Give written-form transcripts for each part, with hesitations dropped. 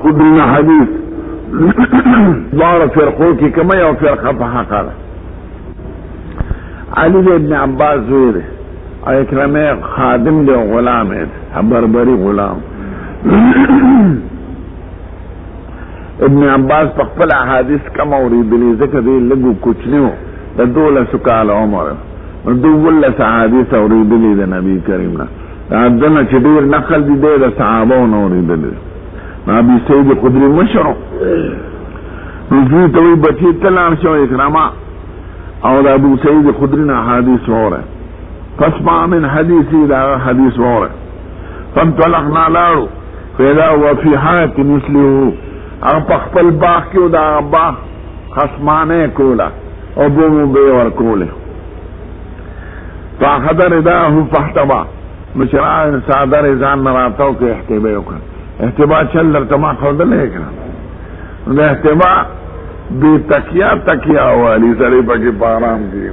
خدرنا حديث ظهر فرقو کی کمی او فرقه په حق ده. علی ابن عباس ویره اکرمه خادم دی غلام دی بربری غلام. ابن عباس په خپل احادیث کم اوریدلی ځکه دی لګو کوچنیو د 12 کال عمر دولس احادیث اوریدلی د نبی کریم نه دنه چې ډیر نقل دي د صحابو نه اوریدلی. ابي سعيد خدري مشرو نزول توي بچي تلان شو اکراما او د ابو سعيد خدري نه حدیث وره فاسمع من حديثي دا حديث وره فانطلقنا لارو فإذا هو في حياة مثله اغفقفل باق کیو دا باق خصمانه کولا او بومو بیور کوله فاخذ رداه فاحتبا مشرع سادر ازان نراتو که احتبا وکن احتبا چل در تما خودل ہے کنا دا احتبا بی تکیا والی سری پاکی پارام کی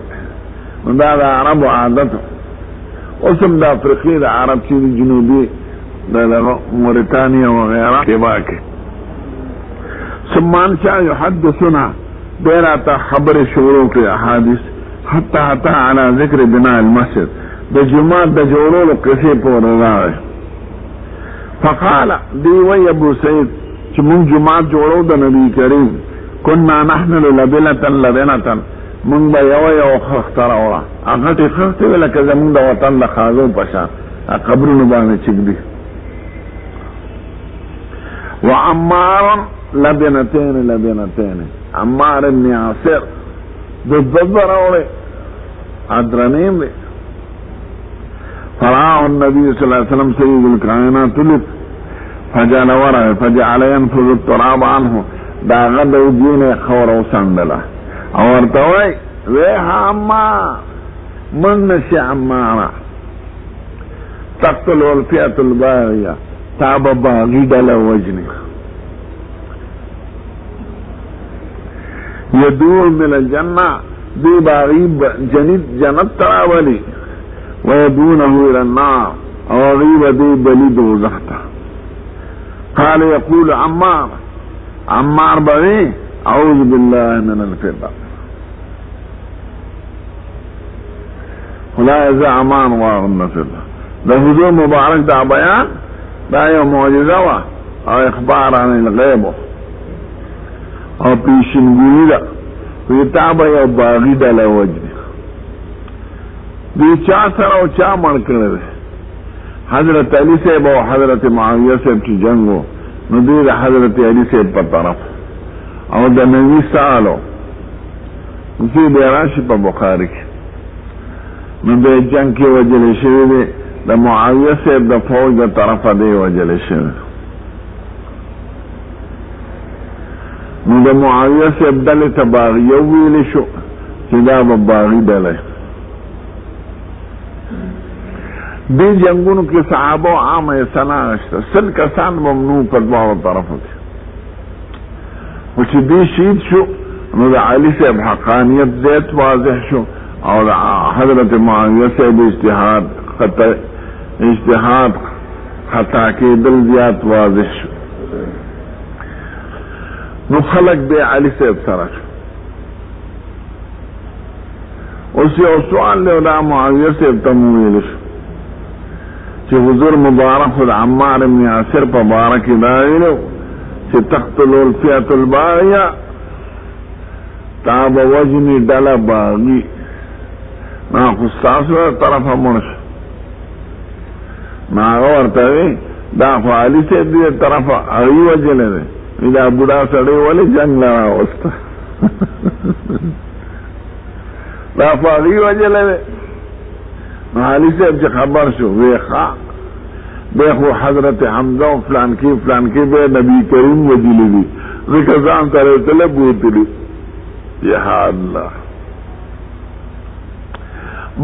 دا عرب عادت اسم دا افریقی دا عرب چیزی جنوبی دا موریتانیا وغیرہ احتبا کے سمان شاہ یحدثنا دیراتا خبر شروع کے احادیث حتی علی ذکر بناء المسجد دا جماعت دا جوڑو لقسی پور راوے فقال دیوی ابو سعید چی من جماعت جوڑو دا نبی کریم کننا نحمل لبنتا من با یو خختر اورا اغتی خختی ولکا زمون دا وطن دا خازو پشا قبر نبانے چک دی وعمار لبنتين عمار ابن عاصر بالضبر اورے ادرنیم دے فرآه النبي صلى الله عليه وسلم سيد الكائنات لك فجعل ورعه فجعل ينفذ التراب عنه دا غدو دين خور وسندله اورتوي ويها عمار من نشي عمارة تقتل الفئة الباغية تاب باغي دل وجني يدور من الجنة دي باغي جنت تراولي ويدونه الى النار وغيب دي بلي دوزخته. قال يقول عمار بغي اعوذ بالله من الفتن ولا يزع عمان واغن فتن. ده حضور مبارك دا بيان دا يوم معجزة او اخبار عن الغيب او پیشنگوئی دا ویتابا یو باغی دا لوجد دی چا سر او چا من کرده حضرت علی صاحب او حضرت معاویہ صاحب چی جنگو نو دی دا حضرت علی صاحب پر طرف او دا نوی سالو اسی بیراشی پا بخاری کی نو دی جنگ کی وجل شوی دی دا معاویہ صاحب دا فوج دا طرف دی وجل شوی نو دا معاویہ صاحب دلی تا باغیو ویلی شو چی دا با باغی دلی دی جنگونو کی صحابو عام سنا اشتا سل کسان ممنوع پدواو طرفو کی وچی دی شید شو نو دا علی صاحب حقانیت دیت واضح شو اور دا حضرت معاویہ صاحب اجتحاد خطا کی دل دیات واضح شو نو خلق بے علی صاحب سرک اسی او سوال لے دا معاویہ صاحب تمویل شو چی حضور مبارک خود عمار ابن عاصر پا بارکی دائلو چی تقتلو الفیات الباغیہ تاب وجنی ڈل باغی نا خستاسو طرف مرش نا غورتاوی دا خوالی سے دی طرف اغی وجلے دے اذا بڑا سڑے والی جنگ لرا وستا دا خوالی وجلے دے حالی سے اب خبر شو ویخا دیکھو حضرت حمزہ و فلان کی بے نبی کریم وجلی دی رکزان ترے طلب ہوتی یا اللہ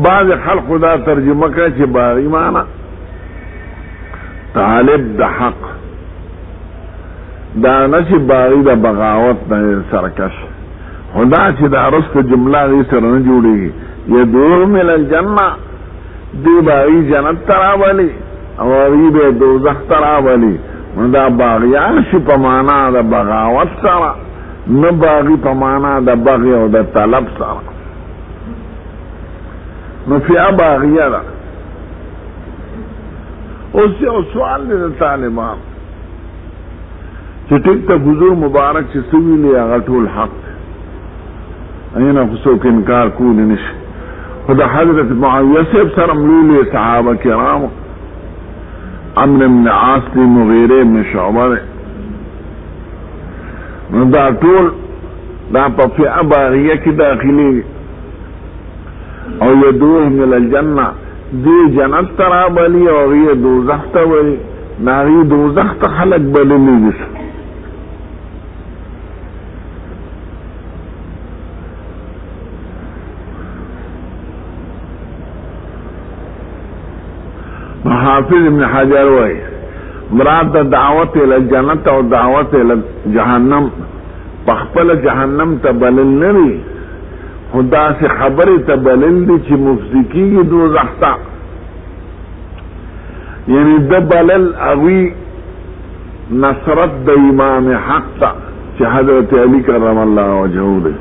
بعض خلق دا ترجمہ کا چی باری مانا طالب دا حق دا نچی باری دا بغاوت نا سرکش خدا چی دا رست جملہ غی سر نجوڑی گی یدور من الجنہ دی باغی جنت تراولی او غیب دوزخ تراولی دا باغیان شي په معنا د بغاوت سره، نه باغی په معنا د بغي او د طلب سره. نو فیا باغیه ده. اوس یو سوال دی د طالبان چې ټیک ته حضور مبارک چې څه ویلي هغه ټول حق دی، اینه خو څوک انکار کولی نشي. خو د حضرت معاویه صاحب سره ملولي صحابه کرامو، عمرو بن عاص دی، مغیره بن شعبه دی، نو دا ټول دا په فئه باغیه کې داخلي او یدعوهم الی الجنه، دی جنت ته رابلي او هغوی دوزخ ته وایي، نو هغوی دوزخ ته خلک بللي دي. حافظ ابن حجر وایي مراد د دعوت الى جنت او دعوت الى جهنم پخپل جهنم ته بلل نه وي، خدا سے خبرې ته بلل دي چې مفضي کېږي دوزخ ته. یعنی د بلل هغوی نصرت د امام حق ته چې حضرت علی کرم الله وجهه دی،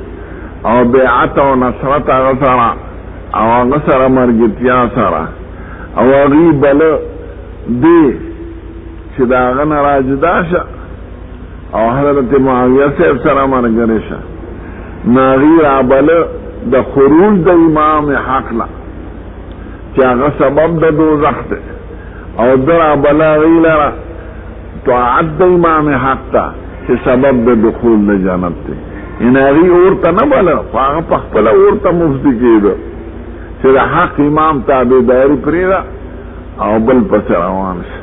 او بیعت او نصرت هغه سره او هغه سره مرګتیا سره، او هغوی بله دی چې د هغه نه راجدا شه او حضرت معاویه صاحب سره ملګری شه، نو هغوی رابله د خروج د امام حق نه چې هغه سبب د دوزخ دی، او د رابله هغوی لره طاعت د امام حق ته چې سبب د دخول د جنت دی. یعنې هغوی اور ته نه بله، خو هغه پخپله اور ته مفضي کېده چې د حق امام تابعداري پرېږده او بل پسې روان شه.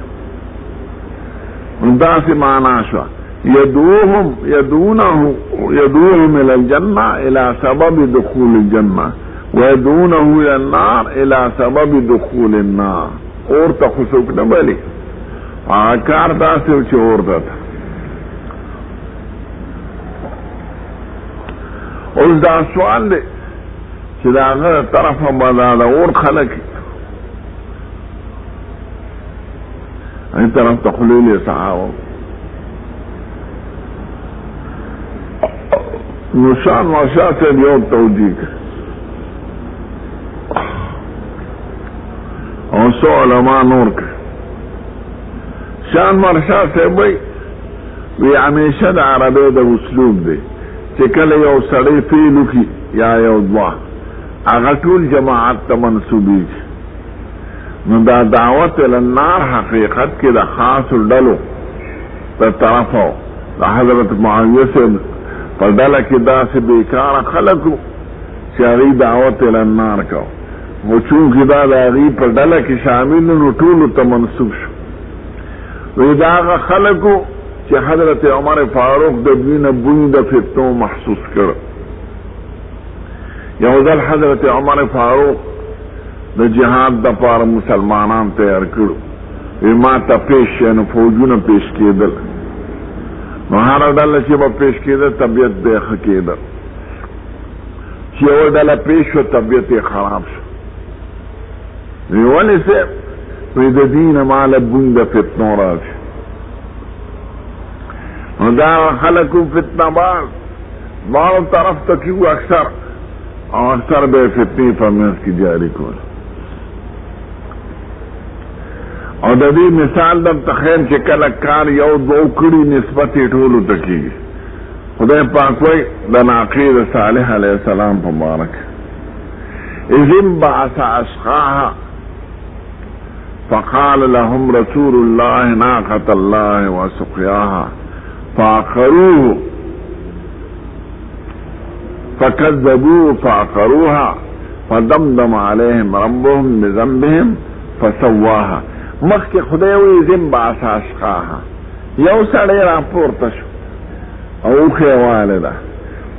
داسې معنا شوه يدعونهم الى الجنه الى سبب دخول الجنه ويدعونه الى النار الى سبب دخول النار. اور ته خو څوک نه بلي، هغه کار داسې چې اور ته. اوس دا سوال دی چې د هغه طرفه به دا د اور خلک این طرف ته خلیل صحابه نشان وشا سے یو توجیه او سو علماء نور که شان مرشا سے بھئی وی ہمیشہ دا عربی دا اسلوب دی چې کله یو سړی فعلو کی یا یو دوا هغه ټول جماعت ته منسوبیږي، نو دا دعوت النار حقیقت کې د خاص ډلو په طرفو د حضرت معاویه سے په ډله کې داسې بیکاره خلکو چې هغوی دعوت النار کو، خو چونکې دا د هغوی په ډله کې شامل نو ټولو ته منسوب شو. وی دا هغه خلکو چې حضرت عمر فاروق د دوی نه بوی د فتنو محسوس کړ. یو ځل حضرت عمر فاروق د جهاد د پاره مسلمانان تیار کړو، وی ما ته پیش شي نو فوجونه پیش کېدل، نو هره ډله چې به پیش کېده طبیعت به یې ښه کېده، چې یوه ډله پیش شوه طبیعت یې خراب شو. وی ولې صاحب؟ وی د دې نه ماله بوی د فتنو راشي. نو دا خلکو فتنه باز دواړو طرف ته کېږو اکثر، او اکثر به یې فتنې په منځ کې جاري کول. او د دې مثال درته ښیم چې کله کار یو دوه کړي نسبت یې ټولو ته کېږي. خدای پاک وایي د ناقې د صالح علیه السلام په باره کې اذ انبعث اشقاها فقال لهم رسول الله ناقة الله وسقياها فعقروه فكذبوه فعقروها فدمدم عليهم ربهم بذنبهم فسواها. مخکې خدای وایي اذ انبعث اشقاها، یو سړی راپورته شو او اوښه یې والده،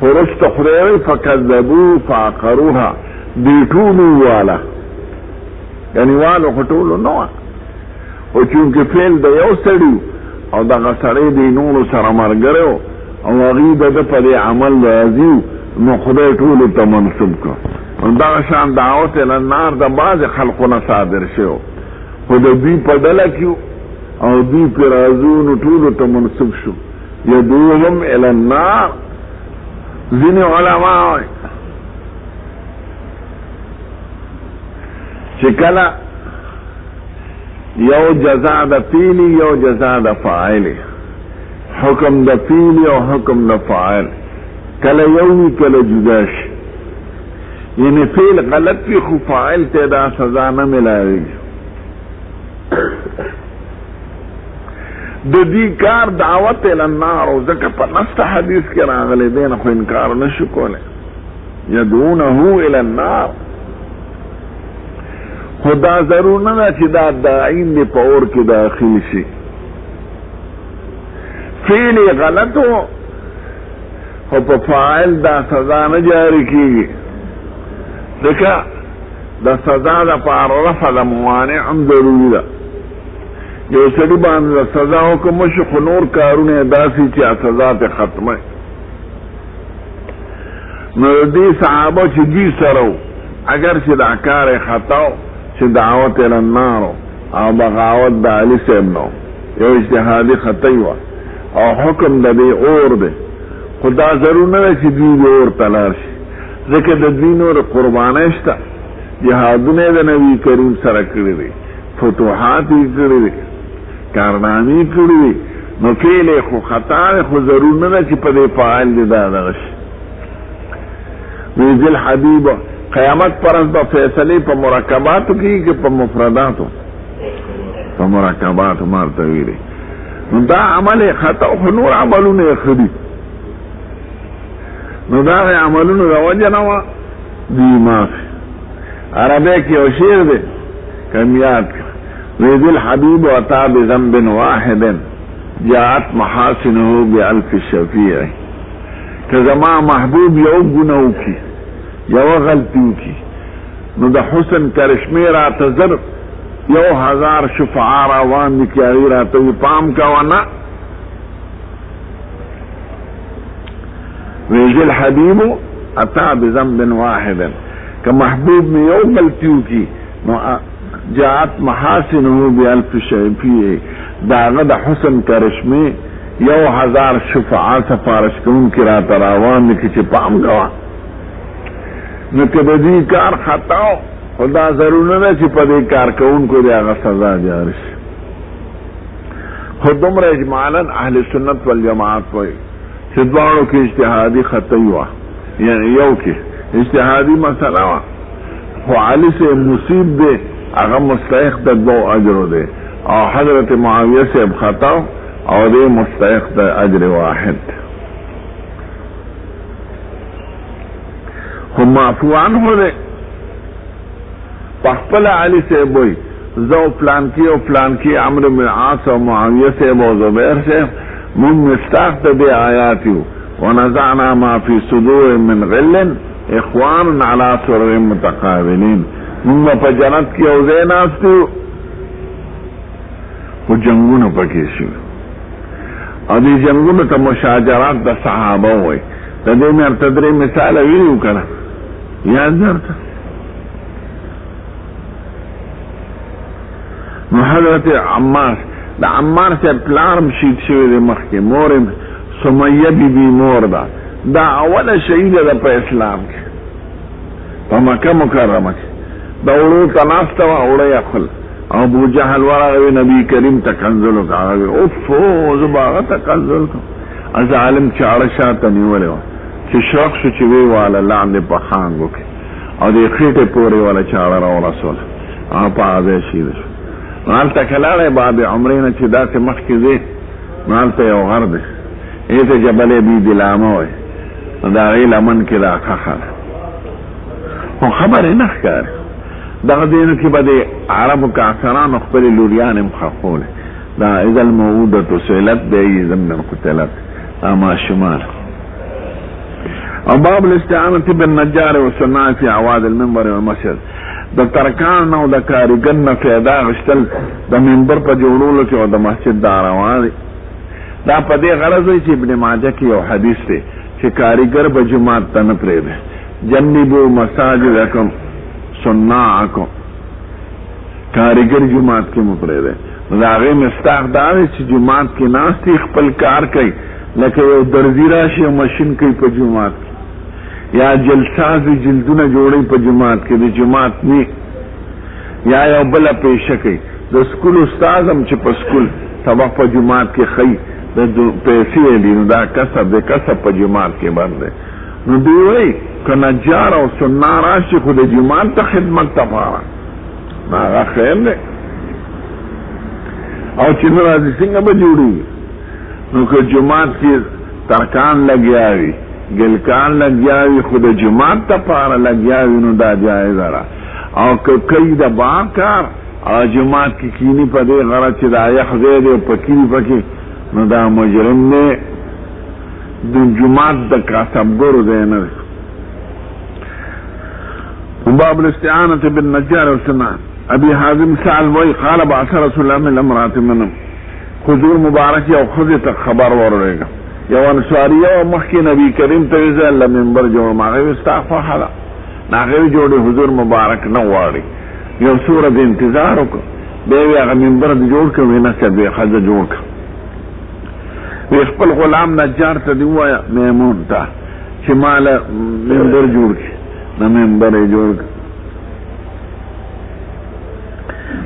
خو وروسته خدای وایي فکذبوه فعقروها، دې ټولو واله، یعنې والو خو ټولو نه وه، خو چونکې فعل د یو سړي او دغه سړی د نورو سره ملګری و او هغوی د ده په دې عمل راضي و، نو خدای ټولو ته منسوب کړ. دغه شان دعوت النار د بعضې خلقو نه صادر شوی، خو د دوی په ډله کې او دی پرازون طول تمنصب شو یدوهم الى النار. ځینې علما وایي چې کله یو جزا د فعلی یو جزا د فاعلی، حکم د فعلی او حکم د فاعل کله یوی کله جدا شي، یعنی فعل غلط وي خو فاعل ته دا سزا نه ملاویږي. د دې کار دعوت ال النار او ځکه په نص حدیث کې راغلی دی نه خو انکار نشو کولی. یدعونه الى النار، خدا ضرور نه ده چې دا داعین دی په اور کې داخل شي. فعل غلط و خو په فاعل دا سزا نه جاری کیږي، ځکه د سزا دپاره رفع د موانع هم ضروري ده. یو سړي باندې د سزا حکم وشي خو نور کارونه یې داسې چې سزا ته ختمه. نو د دې صحابه چې دوی سره و اگر چې دا کار یې خطا و چې دعوت الی النار او بغاوت د علي صاحب نه یو اجتهادي خطا وه او حکم د دې اور دی، خو دا ضرور نه ده چې دوی د اور ته لاړ شي، ځکه د دوی نور قربانۍ شته، جهادونه یې د نبي کریم سره کړي دي، فتوحات یې کړي دي، کارنامې کړي دي، نو فعل یې خو خطا دی، خو ضرور نه ده چې په دې فاعل دې دا دغه شي. ویزل حبیب قیامت پرز با فیصله په مرکباتو کې که په مفرداتو؟ په مرکباتو مارته ویلي. نو دا عمل خطا خو نور عملونه یې ښه دي، نو دا عملونو د وجه نه وه دوی معافي. عربی کې یو شعر دی کم یاد کړه، ویذ الحبیب اتا بذنب واحد جاءت محاسنه بألف شفیع. که زما محبوب یو ګناه وکړي یو غلطي وکړي نو د حسن کرشمې راته زر 1000 شفعا روان دي چې هغې راته وي پام کوه نه. ویذ الحبیب اتا بذنب واحد، که محبوب میں یو غلطی وکړي نو جاءت محاسنه بألف شفیع، داغه د حسن کرشمې 1000 شفعا سفارش کوونکي راته روان دي چې پام کوه. نو که د دې کار خطا خو دا ضرور نه ده چې په دې کار کوونکو د هغه سزا جاري شي. خو دومره اجمالا اهل سنت والجماعت وایي چې دواړو کې اجتهادي خطا وه، یعنی یو کې اجتهادي مسله وه خو علي صاحب مصیب دی هغه مستحق د 2 اجرو دی، او حضرت معاویه صاحب خطا او دی مستحق د اجر واحد. خو معفو عنه دی پخپل علي صاحب وایي زه او فلانکي او فلانکي عمرو بن عاص او معاویه صاحب او زبیر صاحب مونږ مستحق د دې آیات یو، ونزعنا ما فی صدور من غل اخوان علی سرر متقابلین. مونږ په جنت کې یو ځای ناست یو خو جنګونه پکې شوي، او دې جنګونو ته مشاجرات د صحابه وایي. د دې مې ورته 3 مثاله ویلي که نه یاد درته؟ نو حضرت عمار د عمار صاحب پلار هم شهید شوی دی مخکې، مور یې سمیه بیبي مور ده، دا اوله شهیده ده په اسلام کې په مکه مکرمه کې. د وړو ته ناسته وه اوړه یې خپل، او ابو جهل ورغوي نبي کریم ته کنځل وکړه، هغه اوفو زه به هغه ته کنځل کړم. ظالم چاړه شاته نیولې وه چې شوق شو چې ویې واله لاندې په خانګو کې، او د خېټې پورې واله چاړه راورسوله، هغه په هغه ځای شهیده شو. نو هلته که لاړی باب عمرې نه چې داسې مخکې ځې نو هلته یو غر دی ایته جبل بی دلامه وایي، نو د هغې لمن کې دا خښه ده، خو خبرې نه ښکاري. دغه دینو کې به د عربو کافرانو خپلې لوریانې هم خښولې، دا اذا الموعودة سئلت بأي ذنب قتلت، دا ماشومان. او باب الاستعانة بالنجار والصناع في اعواد المنبر والمسجد، د ترکان او د کاریګر نه فایده اخیستل د منبر په جوړولو کې او د مسجد د روا دی. دا په دې غرض دی چې ابن ماجه کې یو حدیث دی چې کاریګر به جومات ته نه پرېږدي، جنبوا مساجدکم صناعکم، کاریګر جومات کې مو پرېږدي. هغه مستاق دار چې جماعت کې ناستي خپل کار کوي لکه یو درزی راشي او ماشين کوي په جماعت کې یا جلساز جلدونه جوړي په جماعت کې د جماعت نه یا یو بل پیشه کوي د سکول استاد هم چې په سکول سبق په جماعت کې خي د پیسې دی نو دا کسب د کسب په جماعت کې باندې نو دی وای کنا جار او سننا راشي خو د جماعت ته خدمت تفاره هغه خیر دی او چې نو راځي څنګه به جوړي نو که جماعت کې ترکان لګیاوي ګلکان لګیاوي خو د جماعت ته پاره لګیاوي نو دا جایز را او که کوي د باکار او جماعت کې کینی په دې غره چې دا یخ زید او پکې پکې نو دا مجرم نه د جماعت د کاسبګرو دی نه باب الاستعانة بالنجار والسنان ابي حازم سأل وی قال بعث رسول الله من امرات منهم حضور مبارک او خذت خبر ورغه یو انصاریه او مخکې نبی کریم ته ځل منبر جوړ ماغه استغفار حالا ناغه جوړ حضور مبارک نه واړي یو سوره د انتظار وکړه به هغه منبر جوړ کړو نه څه به خزه جوړ کړ وی خپل غلام نجار ته دی وایا میمون ته چې مال منبر جوړ کړ نه منبر جوړ کړ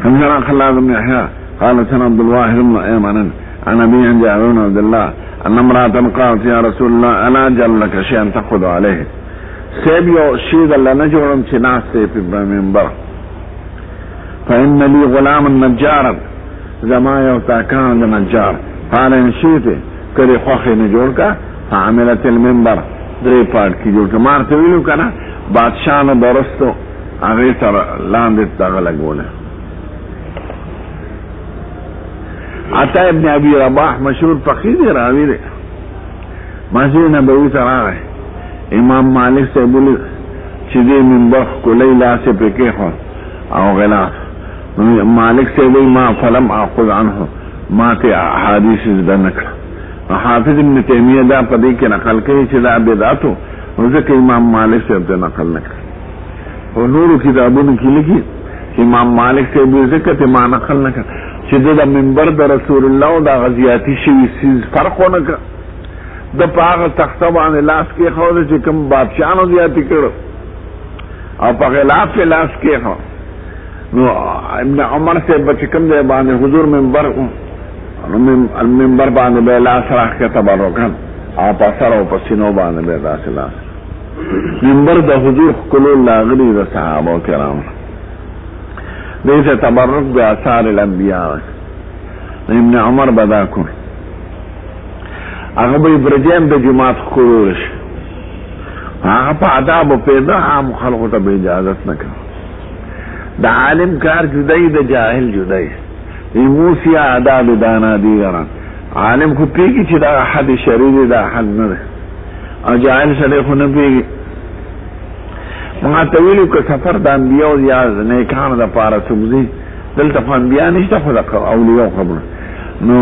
حدثنا خلاد بن يحيى قال سنا عبد الواحد بن ايمن عن ابي عن جابر بن عبد الله ان امراه قالت يا رسول الله انا اجعل لك شيئا تاخذ عليه سيب يو شيء الله نجورم چې ناسته په منبر فان لي غلام نجارا زما یو تاکان نجار قال ان شئت کړي خوخه نه جوړ کا عملت المنبر درې پات کی جوړ کا مارته ویلو کنه بادشاہ نه درستو هغه سره لاندې تاغه لګونه عطا ابن ابي رباح مشهور فقيه راوي دی مسجد نبوي سره امام مالک سے بولی چې دې منبر کولای لاسه پکې خو او غلاف مالک سے وی ما فلم اخذ عنه ما ته احادیث ذکر حافظ ابن تیمیہ دا پدې کې نقل کوي چې دا بدعتو ځکه امام مالک سے ته نقل نکړ او نور کتابونو کې لیکي امام مالک سے به ذکر ما نقل نکړ چې د منبر د رسول الله او د غزياتي شوی سیز فرق ونه کړ د پاغه تخته باندې لاس کې خو چې کوم بادشاہانو زیاتی کړو او په غلاف لاس کې خو نو ابن عمر سے بچ کم دی باندې حضور منبر المنبر باندې به لاس راخه تبرکان او په سره او په سینو باندې به داسلاس منبر د حضور کولو لاغلی د صحابه کرام دیسه تبرک به آثار الانبیاء ابن عمر بدا کن هغه به برجام د جماعت خروج هغه په آداب او پیدا عام خلقو ته اجازه نه کړ د عالم کار جدای د جاهل جدای موسی آداب دانا دیگران عالم خو پیږي چې دا حد شریعه دا حد نه او جاهل سره خو نه پیږي ما تویلو که سفر د انبیاء یا نیکانو د پاره سبزي دلته انبیاء نشته خو د اولیاء خبر نو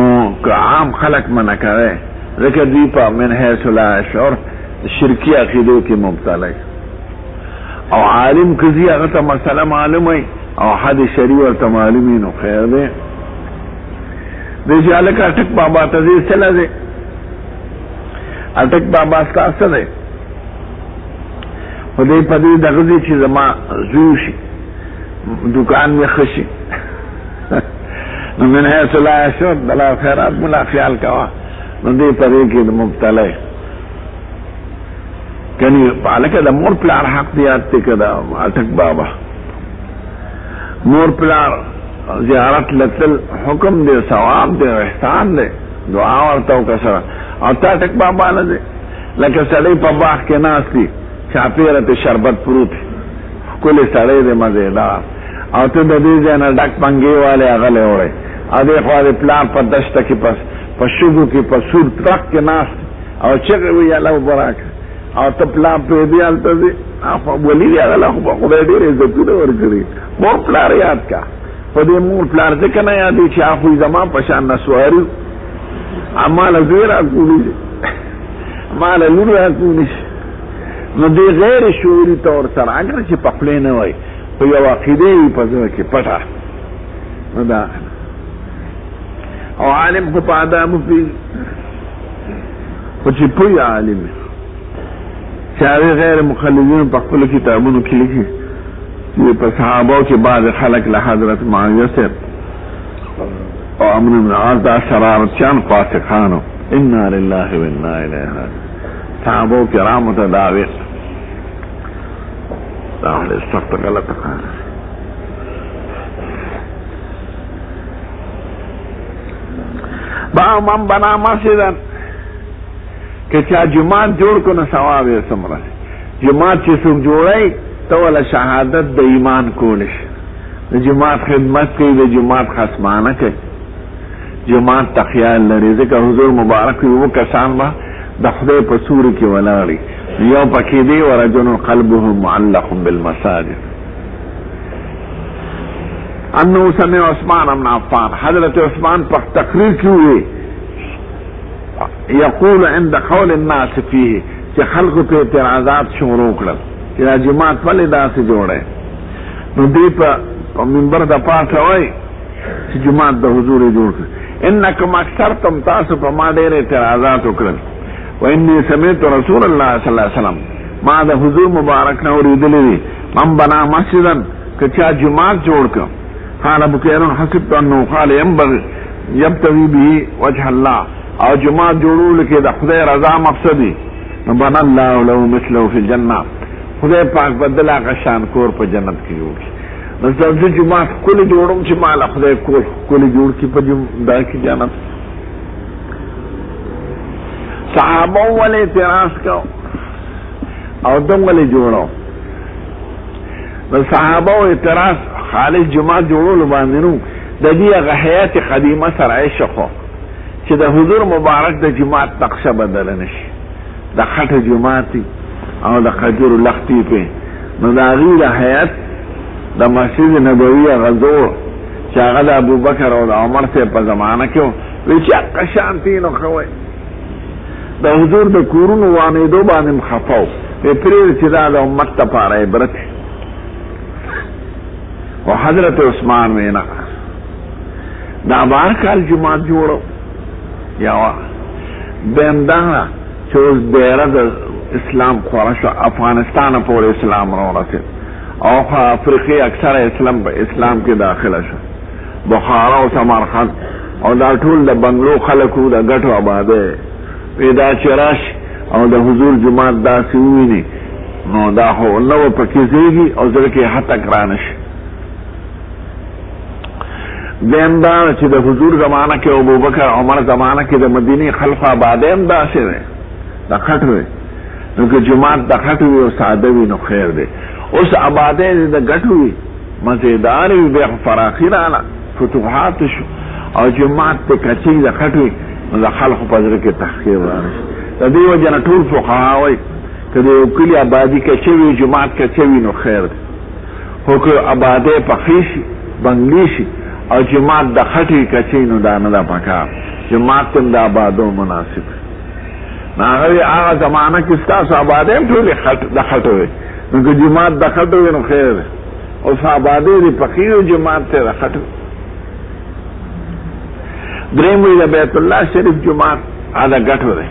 که عام خلق منع کوي ځکه دوی په منهج لا شعور شرکی عقیدو کې مبتلا او عالم کزي هغه ته مسله معلومه او حد شریع ورته معلومي نو خیر دی د جالک اٹک بابا ته ځله دی اٹک بابا ستاسو دی خدای په دې دغه چې زما زوشي دکان می خشي نو من هي صلاح شو بلا خیرات ملا خیال کوا نو دې په دې کې مبتلا کني بالکه د مور پلار حق دی اته کړه اٹک بابا مور پلار زیارت لتل حکم دی ثواب دی احسان دی دعا ورته وکړه او اٹک بابا نه دی لکه سړی په باغ کې ناشتي چاپیره ته شربت پروت کله سړی دې مزیدار او ته د دې ځای نه ډک پنګي والے هغه له وړي ا دې خو دې پلان په دشت کې پس په شګو کې په سور ترک کې ناست او چې وی الله مبارک او ته پلان په دې الته دې اخو ولي هغه له خو به دې عزتونه ورکړي مور پلان یاد کا په دې مور پلان ځکه نه یادې چې اخو زما په شان نسواري اعمال زیرا کولی مال لور کولی نو دی غیر شعوری طور سره اگر چې پخلی نه وای په یو عقیده په ځای کې پټه نو دا او عالم خو په آدابو پوهېږي خو چې پوهي عالم چې هغې غیر مخلدینو په خپلو کتابونو کې لیکي چې په صحابو کې بعض خلک له حضرت معاویه صاحب او عمرو بن عاص دا شرارتیان فاسقانو انا لله و انا الیه راجعون صحابو کرامو ته دا ویل دا ډېر سخت غلطه کار با من بنا مسجدن که چا جماعت جوړ کو نو ثواب یې څومره جماعت چې څوک جوړی ته ولا شهادت د ایمان کول شي د جماعت خدمت کوي د جماعت خصمانه کوي جماعت ته خیال لري ځکه حضور مبارک یو کسان به د خدای په سوري کې ولاړي یو پکې دی ورجل قلبه معلق بالمساجد انه سمع عثمان بن عفان حضرت عثمان په تقریر کې وی یقول عند قول الناس فيه چې خلق په اعتراضات شروع کړل چې جماعت ولې داسې جوړه نو دې په منبر د پاسه وای چې جماعت د حضور جوړ کړ انکم اکثرتم تاسو په ما ډېر اعتراضات وکړل واني سمعت رسول الله صلی الله علیه وسلم ما د حضور مبارک نه اوریدلې من بنا مسجدن که چا جماعت جوړ کړ قال بكير حسبت انه قال ينبغي يبتغي به وجه الله او جماعت جوړول کې د خدای رضا مقصدي بنا الله له مثله في الجنه خدای پاک بدل هغه شان کور په جنت کې جوړ نو ځکه جماعت کول جوړوم چې مال خدای کول جوړ کې په دای کې جنت صحابه ولې اعتراض کو او دم ولې جوړو نو صحابه اعتراض خالص جماعت جوړول باندې نو د دې هغه حیات قدیمه سره عشقو چې د حضور مبارک د جماعت نقشه بدل نشي د خټه جماعت او د خجر لختي په نو د غیر حیات د مسجد نبوي غزو چې هغه د ابوبکر او د عمر ته په زمانہ کې وی چې قشانتی نو خوي د حضور د کورونو وانه دو باندې مخفاو په پرې چې دا د امت لپاره عبرت او حضرت عثمان وینا دا بار کال جماعت جوړو یا بندا چې اوس ډېر د اسلام خورش افغانستان په اسلام راوړل او افریقای اکثر اسلام کې داخله شو بخارا او سمرقند او دا ټول د بنگلو خلکو د ګټو آباده پیدا چراش او د حضور جماعت داسې ویني نو دا خو نو پکې زیږي او ځکه هټک رانش دیندا چې د حضور زمانہ کې ابوبکر عمر زمانہ کې د مدینه خلف آباده هم داسې ده د خټوي نو که جماعت د خټوي او ساده وي نو خیر دی اوس آباده د ګټوي مزیدار وي به فراخي رااله فتوحات شو او جماعت ته کچې د خټوي د خلکو په ځر کې تحقیر راځي د دې وجه نه ټول فقها وایي چې د کلی آبادی کې وي جماعت کې وي نو خیر دی خو که آباده پخیشي بنګلیشي او جماعت د خټي کچې نو دا نه ده پکار جماعت هم د آبادو مناسب نه هغه زمانہ کې ستاسو آباده هم ټولې د خټو وي نو که جماعت د خټو وي نو خیر دی اوس آباده د فقیرو جماعت ته د خټو دریم وی د بیت الله شریف جماعت دا ګټو دی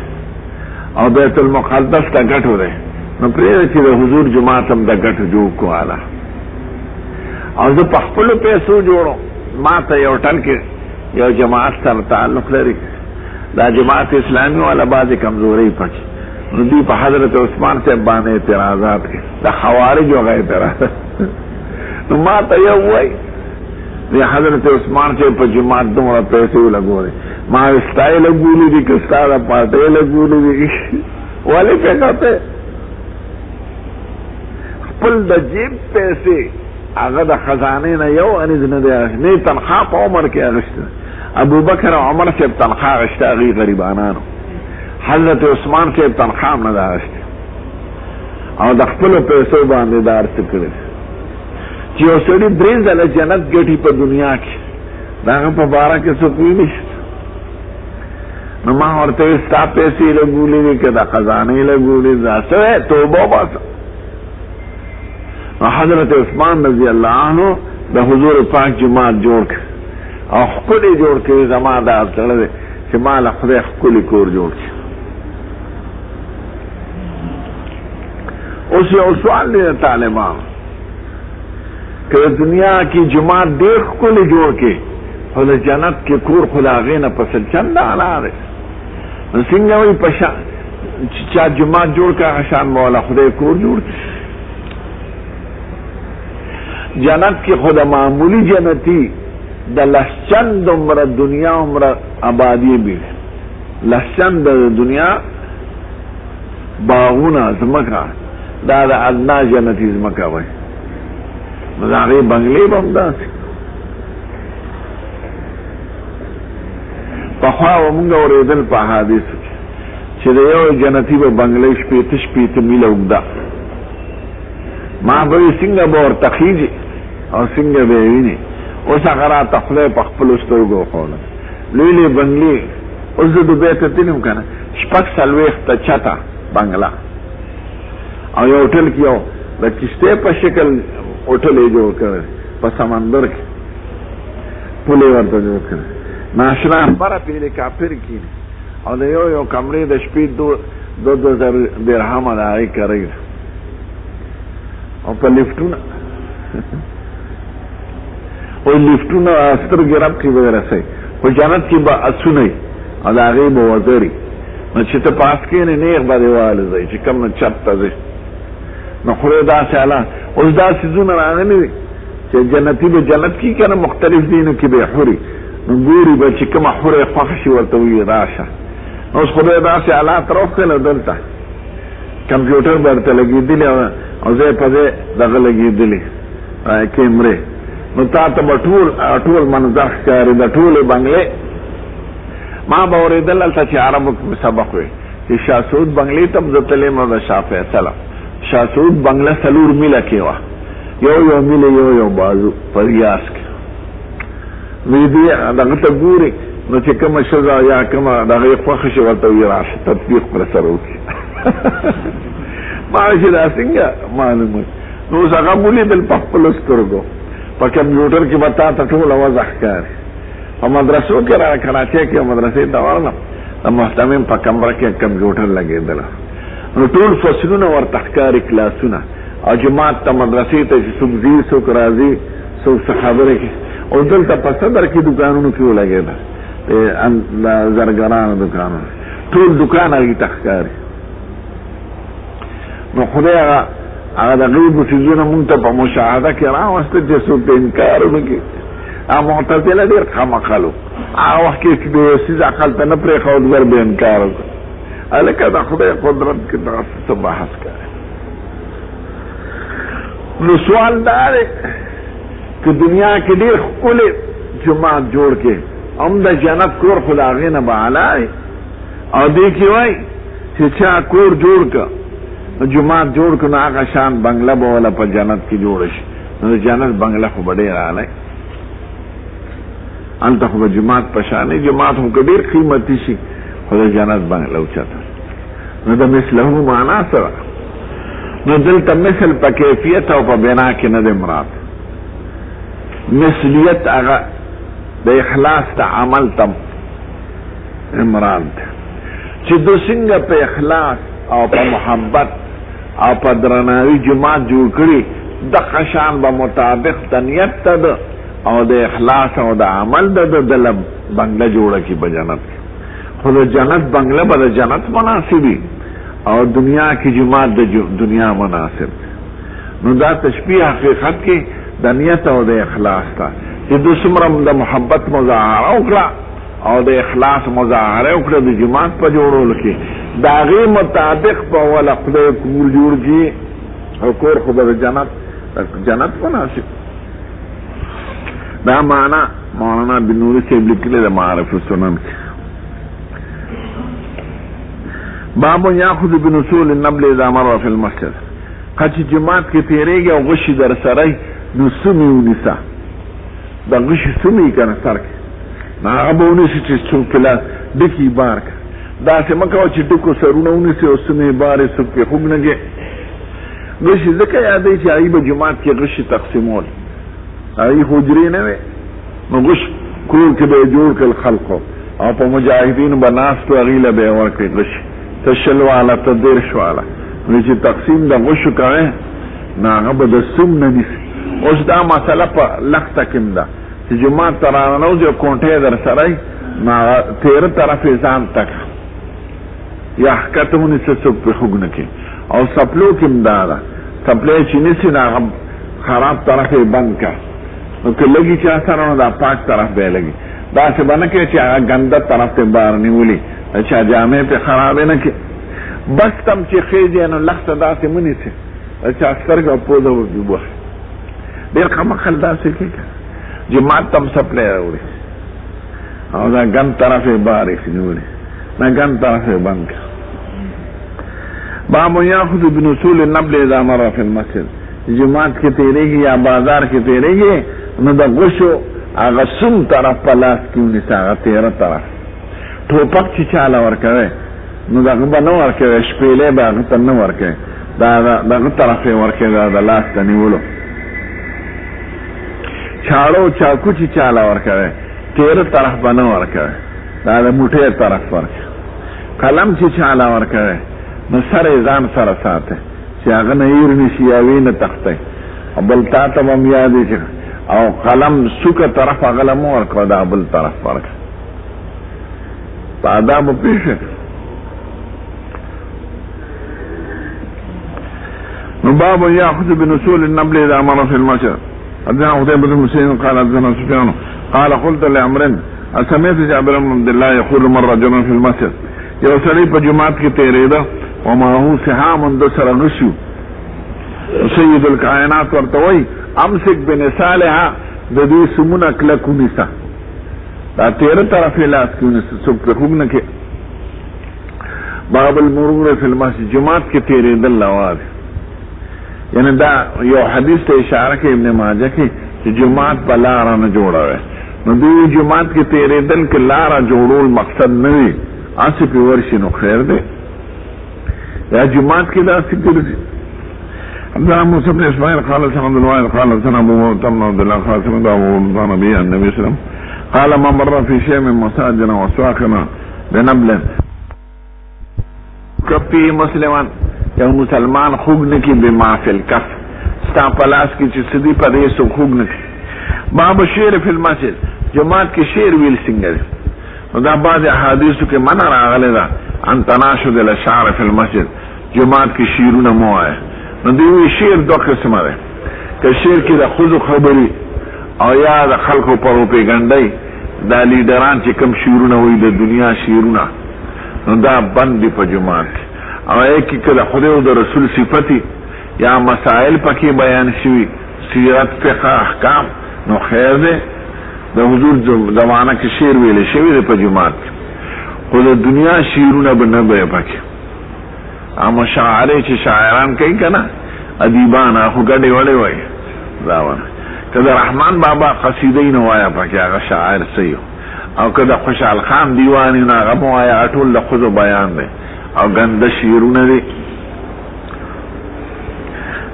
او بیت المقدس ته ګټو دی نو پرې چې د حضور جماعت هم د ګټو جوړ کواله او زه په خپلو پیسو جوړو ما ته یو ټن کې یو جماعت سره تعلق لري دا جماعت اسلامي والا بعضې کمزورۍ پکې نو دوی په حضرت عثمان صاحب باندې اعتراضات کوي د خوارجو هغه اعتراضات نو ما ته یو وایي د حضرت عثمان صاحب په جماعت دومره پیسې ولګولې ما ستا یې لګولې دي که ستا د پارټۍ یې لګولې دي ولې فکرته خپل د جیب پیسې هغه د خزانې نه یو انیز نه دی نه تنخوا په عمر کې اخیسته ابوبکر او عمر صاحب تنخوا اخیسته هغې غریبانانو حضرت عثمان صاحب تنخوا هم نه ده اخیسته او د خپلو پیسو باندې دا هر څه کړي چې یو سړي درې ځله جنت ګټي په دنیا کې د هغه په باره کې څوک وي نشته نو ما ورته ویل ستا پیسې لګولې دي که د خزانې لګولې دا څه دی توبه وباسه حضرت عثمان رضی اللہ عنہ د حضور پاک جماعت جوړ کړ او خپل جوړ کړي زما دا سره دی چې ما له خدای خپل کور جوړ کړي. اوس یو سوال دی طالبان، که دنیا کی جماعت ډېر ښکلي جوړ کړي خو د جنت کې کور خو د هغې نه په سل چنده اعلی دی. نو څنګه وایي په شان چې چا جماعت جوړ کړه هغه شان به والا خدای کور جوړ کړي. جنت کې خو د معمولی جنتی د لسچند عمره دنیا عمره آبادی بھی لسچند د دنیا باغونه ځمکه دا د ادنا جنتی ځمکه وایي. نو د هغې بنګلې به هم داسې پخوا به مونږ اورېدل په احادیثو کې چې د یو جنتي به بنګلې شپېته میله اوږده. ما به وي څنګه به ورته خیږي او څنګه به یې ویني. اوس هغه راته خدای په خپلو سترګو وښوله لوی لوی بنګلې. اوس زه دوبۍ ته تللي وم که نه 4 چته بنګله او یو هوټل کې یو د کشتۍ په شکل هوټل یې جوړ کړی په سمندر کې پولې ورته جوړ کړی. ناشنا بره په هلیکاپټر کښېني او د یو کمرې د شپې 2000 درهمه د هغې کرۍ ده او په لفټونه او لفټونه سترګې رب کې به رسوي. خو جنت کې به اسونه او د هغې به وزري. نو چې ته پاس کښېنې نیغ به دې والوځئ چې کوم نه چت ته ځې. نو خدای داسې حالات اوس دا څیزونه راغلي دي چې جنتي به جنت کې که نه مختلف دینو کې به حوري نو ګوري به چې کومه حوره یې خوښه شي ورته وایي راشه. اوس خدای داسې حالات راوښتل دلته کمپیوټر به ورته لګېدلي او ځای په ځای دغه لګېدلي کیمرې. نو تا ته به ټول منظر ښکاري د ټولې بنګلې. ما به اورېدل هلته چې عربو کې سبق وی چې شاه سعود بنګلې ته زه تللی یم د شاه فیصله. شاه سعود بنګله 4 میله کې وه، یو میله یو بازو په ریاض کې. وی دې دغه ته ګوري نو چې کومه ښځه یا کومه دغه یې خوښه شي ورته وایي راشه تطبیق پر سره وکړي. ما چې دا څنګه معلوم وي. نو اوس هغه مو لیدل په خپلو سترګو په کمپیوټر کې به تا ته ټوله وضع ښکاري. په مدرسو کې را کراچۍ کې مدرسې ته ورغلم د محتمم په کمره کې کمپیوټر لګېدله نو ټول فصلونه ورته ښکاري کلاسونه او جماعت ته مدرسې ته چې څوک ځي څوک راځي څوک څه خبرې کوي. او دلته په صدر کې دکانونو کې ولګېده د زرګرانو دکانونه ټول دکان هغې ته ښکاري. نو خدای هغه د غیبو څیزونه مونږ ته په مشاهده کې راوسته چې څوک ته انکار ونه کړي. معتزله ډېر خامخلو هغه وخت کې چې د یو څیز عقل ته نه پرېښود ور به انکار وکړه. هلکه د خدای قدرت کې دغه څه بحث کوي. نو سوال دا دی که دنیا کې ډېر ښکلې جومات جوړ کړي هم د جنت کور خو د هغې نه به اعلی دی او دې کې وایي چې چا کور جوړ کړه جومات جوړ کړه نو هغه شان بنګله به وله په جنت کې جوړه شي. نو د جنت بنګله خو به ډېر اعلی هلته خو به جومات په شان دی. جومات هم که ډېر قیمتي شي خو د جنت بنګله اوچته. نو د مثله معنا سره نو دلته مثل په کیفیت او په بنا کې نه دی مراد. مثلیت هغه د اخلاص ته عمل ته مراد دی چې دو څنګه په اخلاص او په محبت او په درناوي جومات جوړ کړي دغه شان به مطابق د نیت ته ده او د اخلاص او د عمل ده دله بنګله جوړه کړي په جنت کې. خو د جنت بنګله به د جنت مناسبي او دنیا کې جومات د دنیا مناسب. نو دا تشبیه حقیقت کې د نیت او د اخلاص ته چې دو څومره د محبت مظاهره وکړه او د اخلاص مظاهره وکړه د جومات په جوړولو کې د هغې مطابق به وله خدای کور جوړ کړي او کور خو به د جنت مناسب. دا معنا مولانا بن نوري صاحب لیکلی د معارف السنن کې. باب یاخذ بنصول النبل اذا مر في المسجد. چې جومات کې تېرېږي او غشي در سره نو سمې ونیسه د غشي سمې که نه سر کې نو هغه به ونیسي چې څوک پې لاس ډکي بار که داسې مه کوه چې ډکو سرونه ونیسي او سمې بارې څوک پې خوږ نه کې. غشي ځکه یادوي چې هغوی به جومات کې غشي تقسیمول هغوی حجرې نه وې نو غش کور کې به جوړ کړل خلقو او په مجاهدین بناستو اغیله به ورکړي غش تشل والا تدیر شواله نو چې تقسیم د غشو کوي ناغه به د سم نه نیسي. اوس دا مسله په لخته کې ده چې جماعت ترانه نو جو کونټه در سره نا تیر طرف ځان تک یا حکتهونی څه څوک په خوګ نه کې او سپلو کې مدارا سپلې چې نسی نا خراب طرف بند کا نو که لګي چې سره نو دا پاک طرف به لګي دا څه باندې کې چې هغه ګنده طرف ته بار نیولي چې جامې په خراب نه کې بس تم چې خېږي نو لخته داسې منی سي چې سترګه په دوه وبوه ډېر کوم خل داسې کې جماعت تم سپلې راوړي او دا ګن طرف بار نیولي نه ګن طرف بند کا. باب یاخذ بنصول النبل اذا مر في المسجد جماعت کې تیرېږي یا بازار کې تیرېږي نو د غشو هغه سم طرف په لاس کې ونیسه هغه تیره طرف ټوپک چې چاله ورکوي نو دغه به نه ورکوي شپېلې به هغه ته نه ورکوي دغه طرف یې ورکوي د لاس ته نیولو چاړو چاکو چې چاله ورکوي تیره طرف به نه ورکوي دا د موټې طرف ورکوي قلم چې چاله ورکوي نو سره ځان سره ساته چې هغه نه ایر نشي یا وینه تخته بل تا ته هم یادې چې او قلم سوکه طرف هغه له مو ورکړه دا بل طرف ورکړه په آدابو پېښه نو باب یاخذ بنصول النبل اذا مر في المسجد. حدثنا قتيبة بن مسعود قال حدثنا سفيان قال قلت لعمر سمعت جابر بن عبد الله يقول مر رجل في المسجد یو سړی په جماعت کې تیرېده وما هو سهام د سره غشو سید الکائنات ورته وایي امسک بنسالها د دې سمونه کلکو نیسه دا تیره طرف یې لاس کې ونیسه څوک پرې خوږ نه کې. باب المرور فی المسجد جماعت کې تیرېدل روا دی یعنی دا یو حدیث ته اشاره کوي ابن ماجه کې چې جماعت په لاره نه جوړوي نو دوی جماعت کې تیرېدل کې لاره جوړول مقصد نه وي اسی پی ورشی نو خیر دے یا جماعت کی دا سکر دی. عبدالله موسى بن اسماعیل قال سن عبد الواحد قال سن ابو مطمئن عبد الله قال سن ابو مطمئن نبی النبی صلی اللہ علیہ وسلم قال ما مر في شيء من مساجنا وسواقنا بنبل کپی مسلمان یا مسلمان خوگ نکی بما فی الکف ستا پلاس کی چی صدی پر ایسو خوگ نکی. باب شیر فی المسجد جماعت کی شیر ویل سنگر دا بعض احادیثو کې منع راغلی دا ان تناشد الاشعار فی المسجد جماعت کې شیرونه مو وایه نو دوی شیر دو قسمه ده که شیر کې د ښځو خبرې او یا د خلکو پروپیګنډۍ دا لیډران چې کوم شیرونه وایي د دنیا شیرونه نو دا بند دي په جماعت کې او یې کې د خدای او د رسول صفتی یا مسائل پکې بیان شوي سیرت فقه احکام نو خیر ده د حضور زمانہ کې شعر ویلې شوی دی په جماعت خو د دنیا شعرونه به نه به پکې اما شاعر چې شاعران کوي که نه ادیبان خو ګډې وړې وایي دا ونه که د رحمان بابا قصیدې نه وایه پکې هغه شاعر صحیح او که د خوشحال خان دیوانې نه هغه مو وایه ټول د ښځو بیان دی او ګنده شعرونه دي.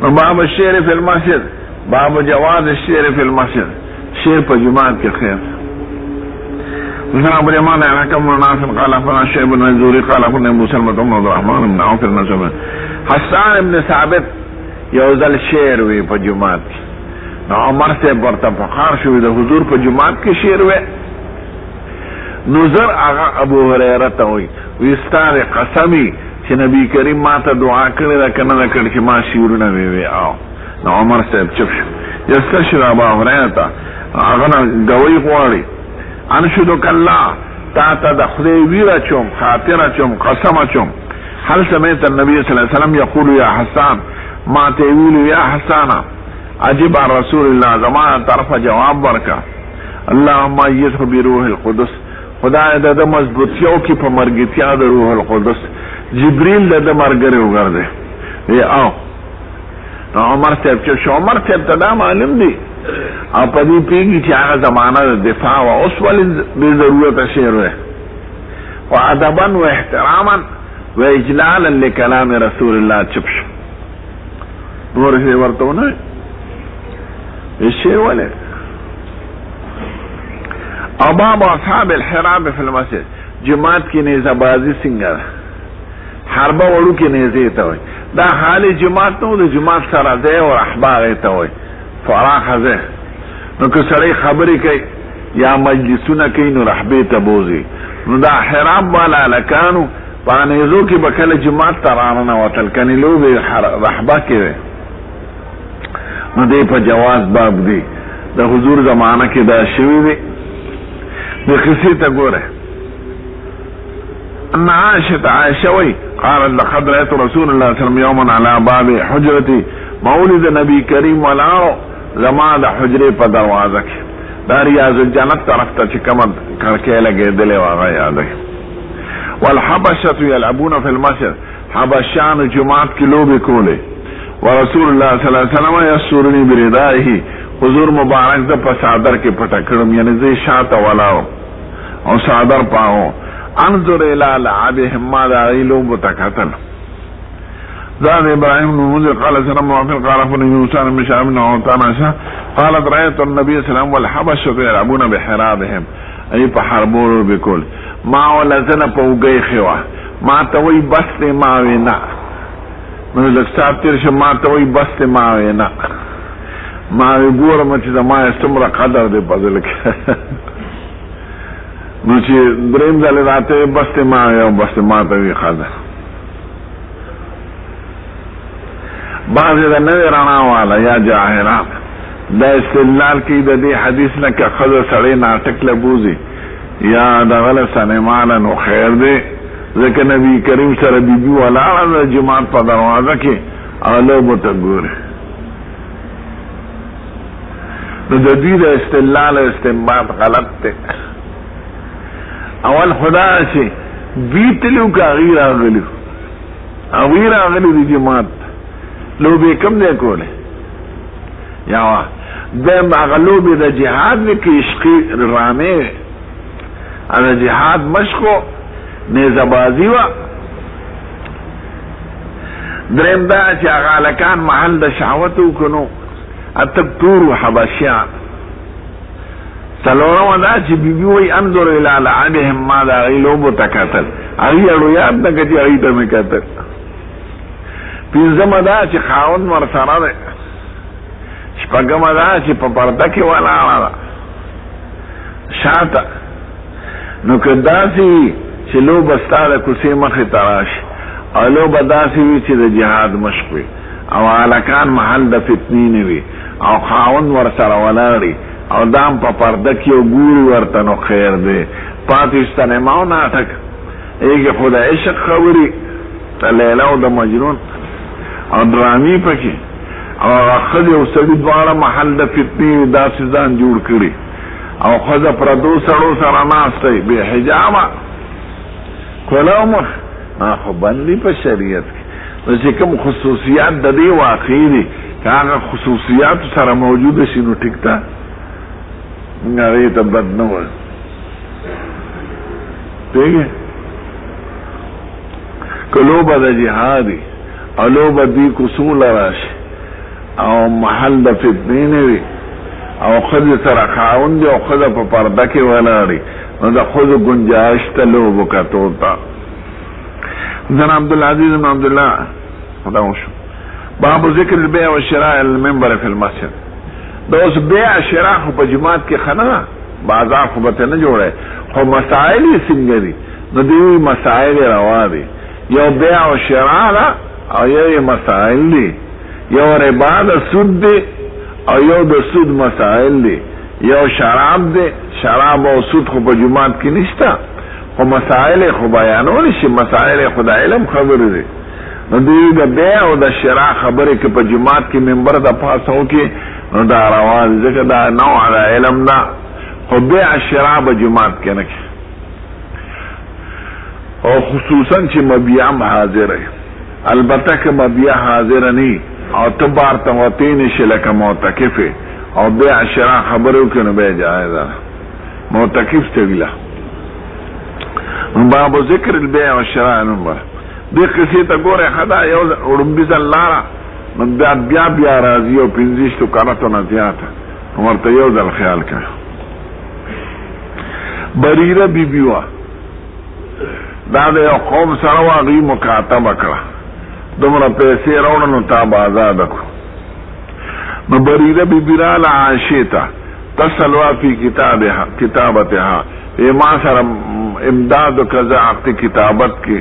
نو باب الشعر فی المسجد باب جواز الشعر فی المسجد شیر په جماعت کې خیر. مثلا ابو اليمان حكم بن ناصر قال اخبرنا شعيب بن الزهري قال اخبرنا ابو سلمة بن عبد الرحمن بن عوف بن حسان بن ثابت یو ځل شعر وی په جماعت کې نو عمر سے ورته فخار شو د حضور په جماعت کې شعر وی نظر هغه ابو هريره ته وی استاد قسمی چې نبی کریم ما ته دعا کړې ده کنه دا کړ چې ما شعرونه وی او نو عمر سے چپ شو یستشر ابو هريره اغنا گوی غواړي انشدک الله تا ته د خدای ویره چوم خاطره چوم قسم چوم هل سمعت النبي صلی الله علیه وسلم یقول یا حسان ما ته ویلو یا حسانا عجب عن رسول الله زمان طرف جواب ورکا اللهم ایده بروح القدس خدای د مضبوطیو کی په مرګتیا د روح القدس جبريل د مرګره وګرځي ای او عمر صاحب چې عمر صاحب ته دا معلوم دی او په دې پیږي چې هغه زمانہ د دفاع او اوس ولې به ضرورت شعر وي او ادبا و احتراما و اجلالا لكلام رسول الله چپ شو نور شي ورته نه شي ولې او باب اصحاب الحراب فی المسجد، جماعت کی نیزبازی څنګه ده؟ حربه وړو کې نیزې ته وایي. دا خالی جماعت نو د جماعت سره ځای او احبار ته وایي، فراخه ځای. نو که سړی خبرې کوي یا مجلسونه کوي نو رحبې ته بوځي. نو دا حراب والا هلکانو په نیزو کې به کله جماعت ته راننوتل، کنې لوبې رحبه کې وی. نو دی په جواز باب دی. د حضور زمانه کې دا شوي دی. د قصې ته ګوره، ان عائشة وی قالت لقد رأيت رسول الله صلى الله عليه وسلم يوما على باب حجرتي، مولد نبی کریم ولاو زما د حجرې په دروازه کې، دا ریاض الجنت طرف ته چې کومه کړکۍ لګېدلې وه هغه یادوي. والحبشة يلعبون في المسجد، حبشانو جماعت کې لوبې کولې. ورسول الله صلی الله علیه وسلم یسرني بردائه، حضور مبارک د په صادر کې پټه کړم، یعنی زه شاته ولاو او صادر پاو. انظر الى لعبهم، ما دا غیلو متکتل. زاد ابراهيم بن منذر قال سلام موافق قال فن يوسان بن شعب بن عطان قالت رأيت النبي صلى الله عليه وسلم والحبشة يلعبون بحرابهم، اي په حربونو بكل ما ولزن پوگئی خوا. ما توي بس ما وینا، نو لکساب تیر شه ما توي بس ما وینا، ما وی ګورم چې ما استمره قدر دې بدل کې. نو چې دریم ځل راته بس ما یو بس ما ته وی خاله. بعض د نوی رڼا والا یا جاهرات دا استدلال کوي د دې حدیث نه که ښځه سړی ناټک لبوزي یا دغه سنماله نو خیر دی، ځکه نبی کریم سره بیبي ولاړه د جماعت په دروازه کې او لوبو ته ګوري. نو د دوی د استدلال او استنباط غلط دی. اول خدا چې دوی تلو که هغوی راغلي، هغوی راغلي د جماعت لوبې کم دی کولی. یا دیم هغه لوبې د جهاد وې که عشقي رامې وې، د جهاد مشقو نیزهبازي وه. دریم دا چې هغه هلکان محل د شهوت و که نو اتک تور و حبشیان. څلورمه دا چې بیبي وایي انظر الی لعبهم، ما د هغوی لوبو ته کتل، هغوی اړو یاد نه کړه چې هغوی ته مې کتل. پنځمه دا چې خاوند ورسره دی. شپږمه دا چې په پرده کې ولاړه ده شاته. نو که داسې وي چې لوبه ستا د کوڅې مخې ته راشي، او لوبه داسې وي چې د جهاد مشق وي، او هلکان محل د فتنې نه وي، او خاوند ورسره ولاړي، او دام په پرده کې او ګوري ورته، نو خیر دی. پاتې سنما او ناټک ایږي خو د عشق خبرې د لیلا او د مجنون او ډرامې پکې، او هغه ښځې او سړي دواړه محل د فتنې داسې ځان جوړ کړي، او ښځه پردو سړو سره ناسته وي بې حجابه کولو مخ. خو بند دي په شریعت کې. نو چې کوم خصوصیات د دې واقعي دي که هغه خصوصیاتو سره موجوده شي نو ټیک ده، موږ هغې ته بد نه وایو. پوهېږې که لوبه د جهادي او لوبه دوی کوڅو له راشي او محل د فتنې نه وي، او ښځې سره خاوند دي او ښځه په پرده کې ولاړي، نو د ښځو ګنجایش ته لوبو کتو ته. حدثنا عبدالعزيز بن عبد الله خدا وشو باب ذکر البيع والشراء المنبر في المسجد. دا اوس بیع شراء خو په جماعت کې ښه نه، بازار خو به ته نه جوړی، خو مسائل یې څنګه دي؟ نو دوی مسائل یې روا دي. یو بیع و شراء ده او یو مسائل دي. یو ربا د سود دی او یو د سود مسائل دي. یو شراب دی، شراب او سود خو په جماعت کې نشته، خو مسائل خو بیانول شي، مسائل خو د علم خبرې دي. نو دوی د بیع او د شراء خبرې که په جماعت کې منبر د پاسه وکړي نو دا روا دي، ځکه دا نوع د علم ده. خو بیع شراء به جماعت کې نه کړي، او خصوصا چې مبیع هم حاضر وي. البته که مبیع حاضر نه او ته بار ته وتی نشي لکه معتکف او بیع شراء خبرې وکړي نو بیا جایز ده. معتکف ته ویله باب ذکر البيع والشراء المنبر. دې قصې ته ګوره خدا یو وړومبي ځل لاړه نو بیا راځي او 15 کراتو نه زیاته، ورته یو ځل خیال کړه. بریره بی بیوا دا د یو قوم سره واغی مکاتبه کړه دومره پیسې راوړه نو تا به آزاده کړو نو بریره بی بیراله عایشې ته تسلوا فی کتابتها ما سره امداد وکړه عقد کتابت کې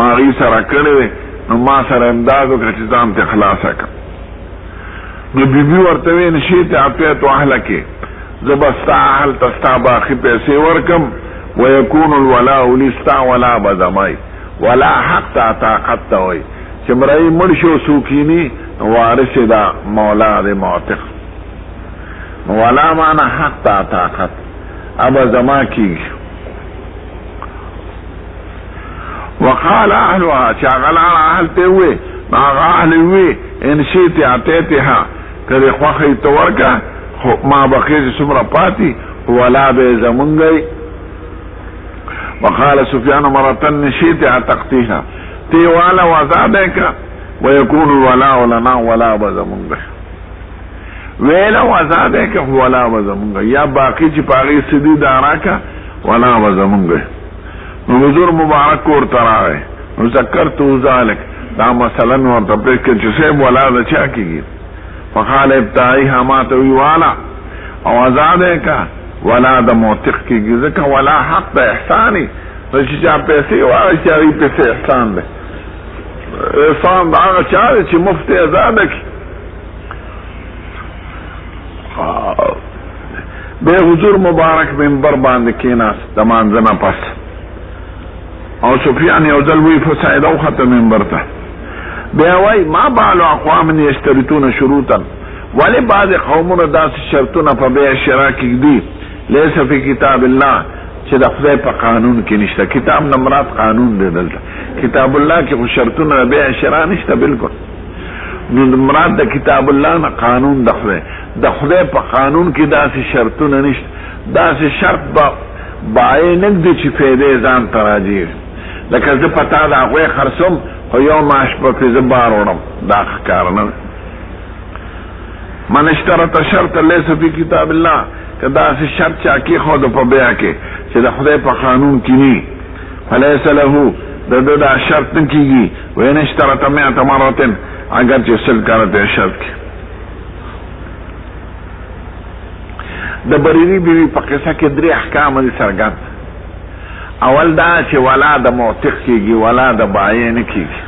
ما غي سره کړی نو ما سره امداد وکړه چې ځان ته خلاصه کړم نو بیبي ورته وی نشیت اعطیت اهلک زبستا اهل تستا باقی پیسې ورکم ويكون الولاء لستا ولا بزمای ولا حق طاقت وي چې مرای مرشو سوکینی وارث دا مولا دې معتق ولا معنا حق طاقت ابا زما کی وقال اهلها شغل اهل ته وي ما اهل وي ان شئت اعطيتها کله خوخه تورکا ما بقي سمره پاتي ولا به زمونږي وقال سفيان مرة نشيت اعتقتها تي والا وزادك ويكون الولاء لنا ولا بزمونږ ویلا وزادك ولا بزمونږ یا باقي چې پاغي سدي داراکا ولا بزمونږ حضور مبارک اور تراوي ذکرت ذلك دا مثلا ورته پېک چې سه ولا د چا کیږي فقال ابتاعها ما توي والا او آزادك ولا د موثق کیږي ځکه ولا حق د احساني چې چا پیسې وایي چې ای پیسې احسان ده احسان دا هغه چا چې مفت آزاد کی به حضور مبارک منبر باندې کېناس د مانځنه پس او سفیان یو ځل وی فسائد او ختم منبر ته بیا وای ما بال اقوام یشترطون شروطا ولی بعض قومونه داس شرطونه په بیع شراء کې دي لیس فی کتاب الله چې د خدای په قانون کې نشته کتاب نمرات قانون دی دلته کتاب الله کې شرطونه بیع شراء نشته بالکل نو مراد د کتاب الله نه قانون د خدای په قانون کې داسې شرطونه نشته داسې شرط بای نه دي چې فائدې ځان تراجي لکه زه پتا دا غوي خرڅوم خو یو ماش په فیزه بار وړم دا کار نه من اشترط شرط ليس في كتاب الله کدا سے شرط چا کی خود په بیا کې چې د خدای په قانون کې ني فليس له دا شرط نه کیږي وین اشترط 100 مرات اگر چې سل کارته شرط کې د بریری بیوی په قصه کې درې احکام دي سرګند اول دا چې ولا د موثق کیږي ولا د بایع نه کیږي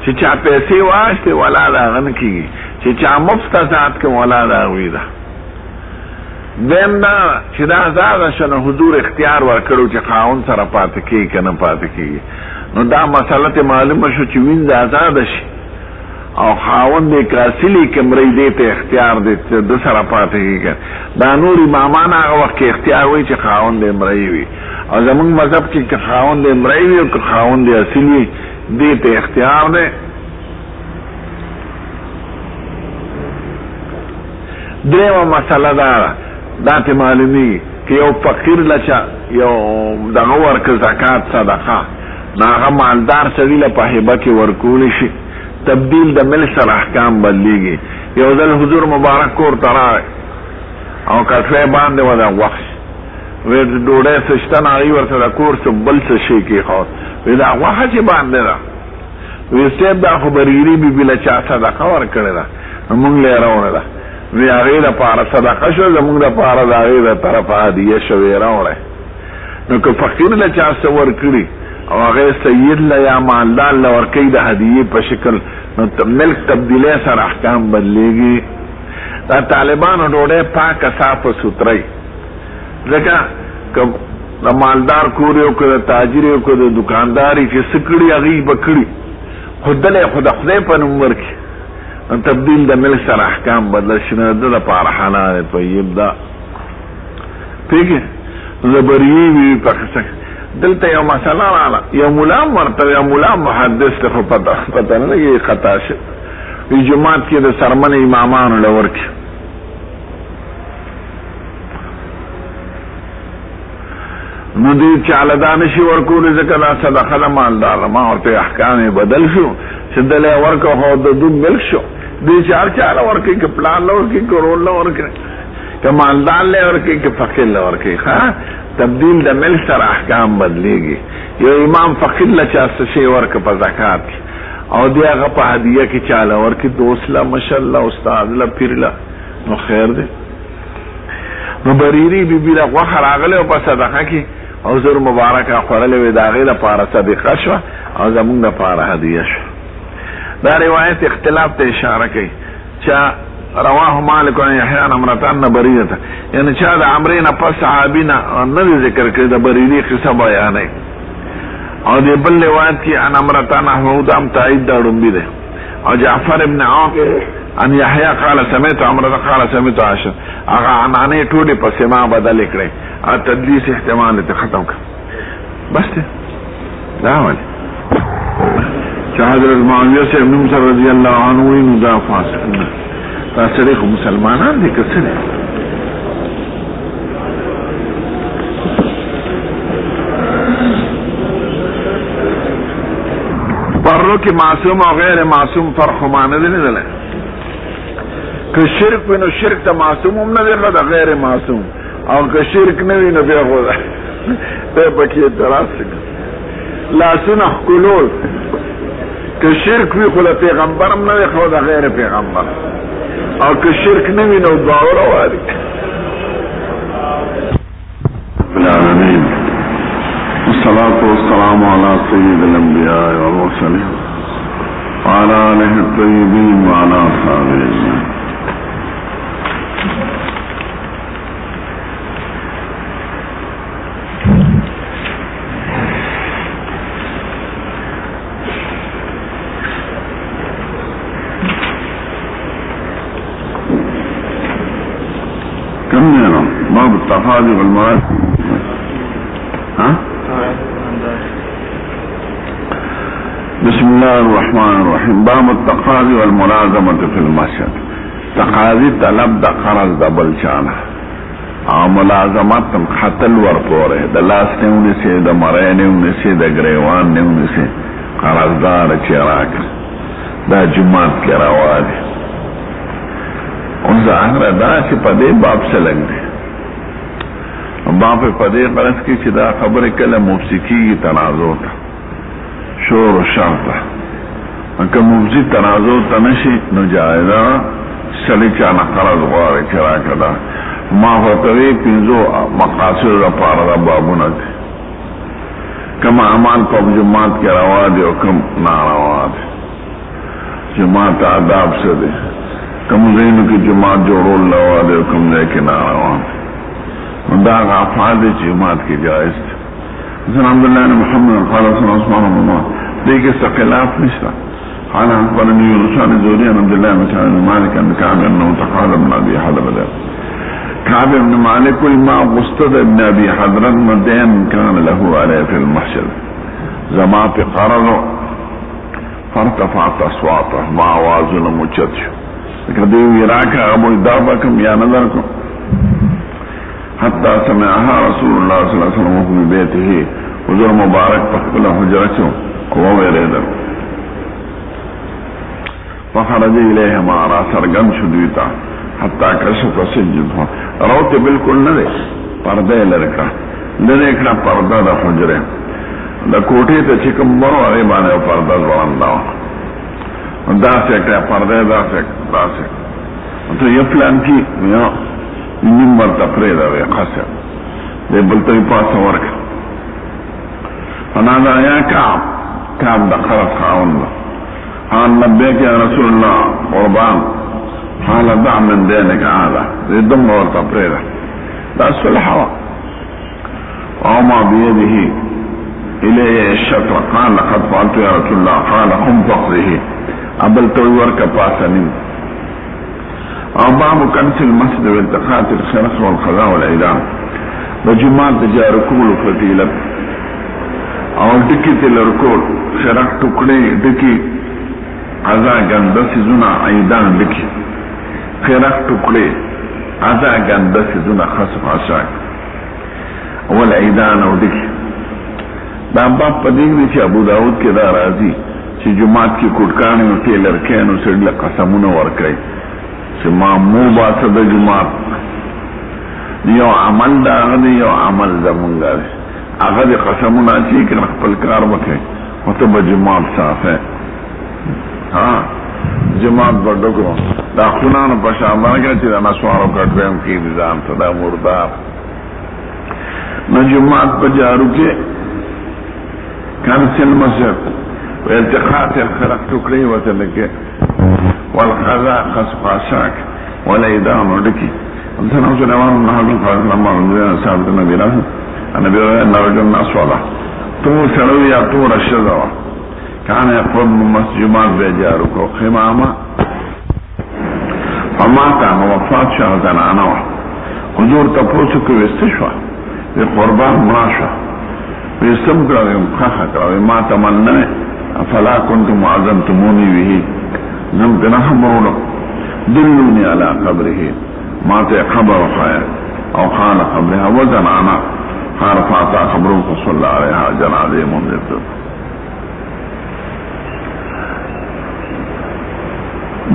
چې چا پیسې واشته ولا دا غن کیږي چې چا مفتزات کې ولا دا وی دا دیم دا چې دا زاده شنه حضور اختیار ورکړو چې قانون سره پاتې کیږي کنه پاتې کیږي نو دا مسله معلومه شو چې وین دا آزاد شي او خاوند دې کاسلی کمرې دې ته اختیار دې د سره پاتې کیږي دا نور امامان هغه وخت اختیار وي چې خاوند دې مړی وي او زمونږ مذهب کې خاوند دې مړی وي او خاوند دې اصلي دې ته اختیار دی دیمه مسله دا ته معلومی که یو فقیر لچا یو دغه ورکه زکات صدقه هغه مالدار سړي له په هبه کې ورکول شي تبدیل د مل سره احکام بدلیږي یو ځل حضور مبارک کور ترا او کافه باندې ودا وخت وې ډوډۍ سشتن آی ورته د کور څخه بل څه شي کې خو وې دا وخت چې باندې را وې سیب دا خبرېری بي بل چا صدقه ورکړه موږ له راوړل وی هغه د پاره صدقه شو زموږ د پاره د هغه د طرفه هدیه شوې راوړه نو که فقیر له چا څور کړی او هغه سید له یا مالدار له ورکې د هدیه په شکل نو ملک تبدیلی سره احکام بدلیږي دا طالبانو ډوډۍ پاکه صافه سوتري ځکه که د مالدار کور یو که د تاجر یو که د دکانداري چې سکړي هغه بکړي خدله خدای په نوم ورکړي تبدیل د مل سره احکام بدل شنه د لپاره حلال طیب دا پیګه زبری وی پکې دلته یو مسله رااله یو مولا مرته یو مولا محدث ته پته نه لګي خطا شه په جماعت کې د سرمن امامانو لور کې نو دې چاله دانشي ورکول ځکه دا صدقه د مالدار ما ورته احکام بدل شو چې دلته ورکو هو د دوه ملک شو دې چار ورکې کې پلان لور کې کورول لور کې که مالدار له ورکې کې فقیر له ورکې ها تبدیل د مل سره احکام بدلیږي. یو امام فقیر له چا څه شی ورک په زکات او دی هغه په هدیه کې چاله ورکې دوست له ماشاءالله استاد له پیر له نو خیر دی. نو بریری بیبی له غوښه راغلی او په صدقه کې او زر مبارکه خوړلې وې د هغې لپاره صدقه شوه او زمونږ لپاره هدیه شوه. دا روایت اختلاف ته اشاره کوي. چا رواه مالک عن یحیی عن امرأة بریرة، یعنی چا د عمرې نه پس صحابي نه دی ذکر کړی، د بریري قصه بیانوي. او د بل روایت کې عن امرأة نحوه دام تایید دا ړومبي دی. او جعفر ابن عوف عن یحیی قال سمعت امرأة قال سمعت عائشة، هغه عنانې ټولې په سما بدلې کړې، تدلیس احتمال ته ختم کړ. بس دی دا ولې چې حضرت معاویه صاحب نوم سره رضی الله عنه وی نو دا فاسق نه، دا سړي خو مسلمانان دي که څه دي؟ پرو کې معصوم او غیر معصوم فرق خو ما نه دی لیدلی. که شرک وي نو شرک ته معصوم هم نه دی ښه د غیر معصوم، او که شرک نه وي نو بیا خو دی پکې اعتراض څه لاسونه ښکلول که شرک وي خو د پیغمبر هم نه دی خو د غیر پیغمبر، او که شرک نه وي نو دواړه روا دي. العالمین والصلاة والسلام على سيد الأنبياء والمرسلين وعلى آله الطيبين وعلى أصحابه أجمعين. كملنا باب التفاضل والمراد. بسم الله الرحمن الرحيم. باب التقاضي والملازمة في المسجد. تقاضي طلب د قرض د بل چانه او ملازمت خطل ورپوره د لاس نیونه سي د مړی نیونه سي د ګریوان نیونه سي قرضدار چې راک دا جماعت کې راوالي. او ظاهره دا چې په دې باب څه لګ دی باب په دې غرض کې چې دا خبره کله موسیقي تنازع ته شور و شرطه که مفزی تنازع ته نشي نو جایزه سړي چانه قرض غواړي چې راکړه دا ما ورته پنځو مقاصد لپاره دا بابونه دي. کوم اعمال په جماعت کې روا دي او کوم ناروا دي. جماعت آداب څه دي، کوم ځایونو کې جماعت جوړول روا دي او کوم ځای کې ناروا دي. دا افعال دي چې جماعت کې جائز دي. الحمدلله محمد قال صلی الله علیه وسلم دې کې څه خلاف نشته. قال أخبرني يونس عن الزهري عن عبد الله بن مالك أن كعب أنه تقال ابن أبي حضرة كعب بن مالك ما مستد ابن أبي حضرة مدين كان له عليه في المحشر زما في قرضه فارتفعت أصواته مع وازن مجتش كده يراك أبو دابكم يا نظركم حتى سمعها رسول الله صلى الله عليه وسلم في بيته حضور مبارك فقبل حجرته وهو يريده فخرج إليه ما را سرگم شدویتا حتی کشف سجده روت بالکل نده پرده لرکا لرکا پرده دا حجره دا کوٹی تا چکم برو عریبانه پرده زورنداو دا سکتا پرده دا سکتا تو یہ پلان کی نمبر تقریده وی خسر دی بلتوی پاس ورک فنادا یا کعب دا خرس خاون دا قال لبيك يا رسول الله قربان قال دع من دينك هذا يضم والتفريده ده الصلحة وما بيده إليه الشطر قال لقد فعلت يا رسول الله قال قم فقره قبلت ورك باسنين باب كنس المسجد والتقاط الخرس والخذا والعيدان وجماعة تجاركول فتيلة او دكي تلركول خرق تقلي دكي ازا گنده سیزونه عیدان بکی خیرخ ٹکڑے ازا گنده سیزونه خصف عشاک اول عیدان او دکی دا باب پا دیگنی چه ابو داود که دا رازی چه جماعت کی کٹکانی و تیلرکین و سرگل قسمون ورکی چه ما مو باسد جماعت یو عمل دا غدی یو عمل زمونږ دی هغه د قسمونه چې کنه خپل کار وکړي او ته به جماعت صافه جماعت به ډکو دا خونانو په شان باندې چې دا نسوارو کټویم کېږي ځان ته دا مردار نو جماعت په جارو کې کانسل مسجد و التقاط الخلق ټوکړې وته لکه والقضاء خصفاشاک والعیدان ودکی انسان اوسه روان نه حضرت صلی الله علیه وسلم صاحب نبی رسول النبي رجل نصولا تو سلوی یا تو رشدوا کان یقرب مسجمات بجارکو خماما فماتا موفات شهدن عنوا حضور تپوسو که وستشوا وی قربان مناشوا وی سمکراوی مخخکراوی ما تمننه افلا کنتم عظمتمونی ویهی نمتنا حمرولو دلونی علی قبره ما تے قبر خیر او خان قبرها وزن عنا قال فاتا خبرون فصلى عليها جنازه منذر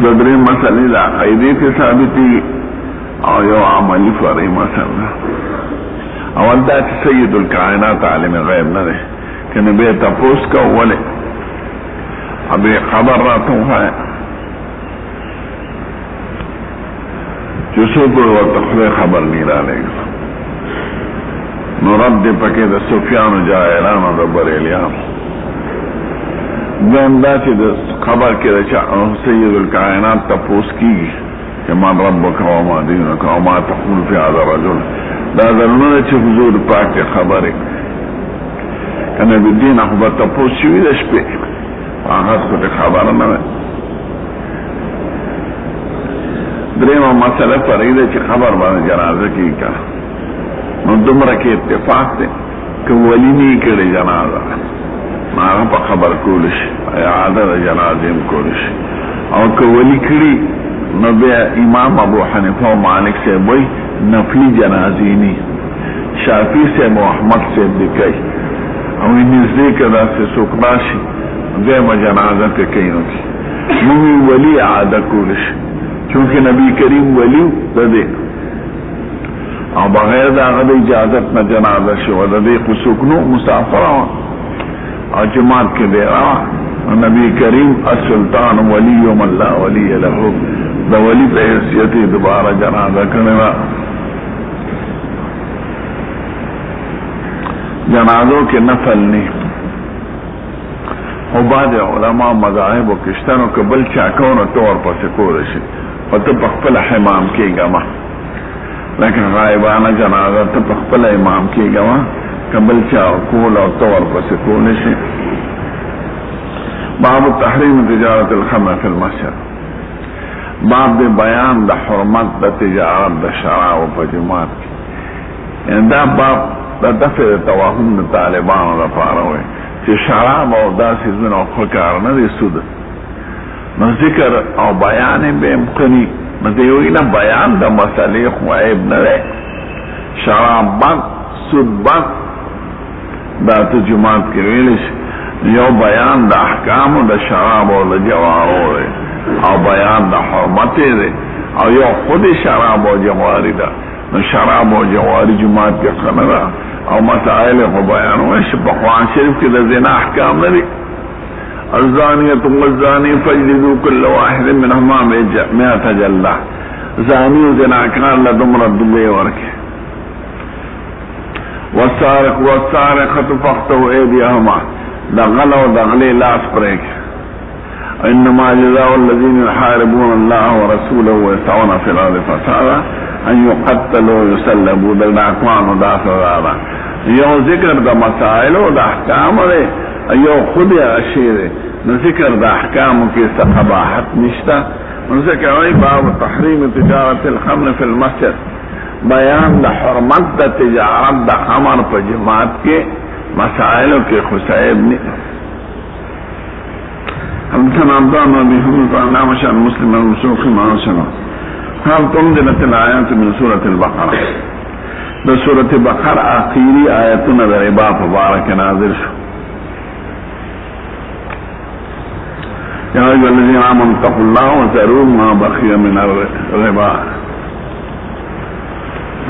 ددري مسئلے دا عقیدے کے ثابتی او یو عملی فرعی مسئلہ اول دا چې سید الکائنات عالم غیب نه ده کنه به تپوس کا وله ابي خبر راتو ہے جو سو کو ورته خبر نہیں را لګ نو رد پکې د سفیان و جاهلان و د بریلیان دویم دا چې د خبر کې د سید الکائنات تپوس کیږي چې من ربک و ما دینک و ما تقول فی هذا الرجل دا درنونه چې حضور پاک کې خبرې کنه د دین خو به تپوس شوي د شپې هغه خو ته خبره نه ده دریمه مسله فرعي چې خبر باندې جنازه کیږي کنه نو دومره کې اتفاق دی که ولی نه کړي جنازه هغه په خبر کول شي اعاده د جنازې کول شي او که ولی کړي نو بیا امام ابو حنیفه او مالک صاحب وایي نفلی جنازې نه شافعي صاحب او احمد صاحب لیکي او نږدې که داسې څوک راشي دویمه جنازه پې کوي نو موږ ولی اعاده کول شي چونکه نبی کریم ولی د دې او بغیر دا غد اجازت نه جنازه شو د دې خصوصنو مسافر او جماعت کې دی نبی کریم السلطان ولی من لا ولی له دا ولی په حیثیت دوباره جنازه کړه جنازو کې نفل نه او بعد علماء مذاهب او کشتنو قبل چا کونه تور پسې کول شي او ته په خپل حمام کې ګما لیکن غائبانه جنازه ته په خپل امام کې ګوا قبل چا کول او تور پسې کول شي باب تحریم تجارت الخمر فی المسجد باب د بیان د حرمت د تجارت د شراب په جماعت کې ان دا باب د دفع توهم د طالبانو لپاره وي چې شراب او داسې زونه خو کار نه دي سود نو ذکر او بیان به امکانی نو دیوینا بیان د مسئلې خو عیب نه دی شراب بند سود بند دا ته جماعت کې ویل شي یو بیان د احکام د شراب او د جوارو دی او بیان د حرمت دی او یو خود شراب او جواری ده نو شراب او جواری جماعت کې خنره او مسائل خو بیان وشي په قرآن شریف کې د زنا احکام نه دي الزانیة والزانی فجلدوا كل واحد منهما 100 جلدة زانی و زناکار لدمر دبی ورکه والسارق والسارقة فاقطعوا أيديهما دغل و دغلی لاس پریک انما جزاء الذين يحاربون الله ورسوله ويسعون في الارض فسادا ان يقتلوا ويسلبوا داکوان و داسدارا یو ذکر دا مسائل و دا احکام دے یو خود اشیر نو ذکر دا احکام کی قباحت نشتا نو ذکر وی باب تحریم تجارت الخمر فی المسجد بیان دا حرمت دا تجارت دا خمر پا جماعت کے مسائلوں کے خسائب نے حدثنا عبدان وابي حمد فعنا مشان مسلم المسوق معاشنا هل تنزلت الآيات من سورة البقرة ده سورة البقرة آخيري آياتنا ده ربا فبارك نازل شو يا أيها الذين آمنوا اتقوا الله وذروا ما بقي من الربا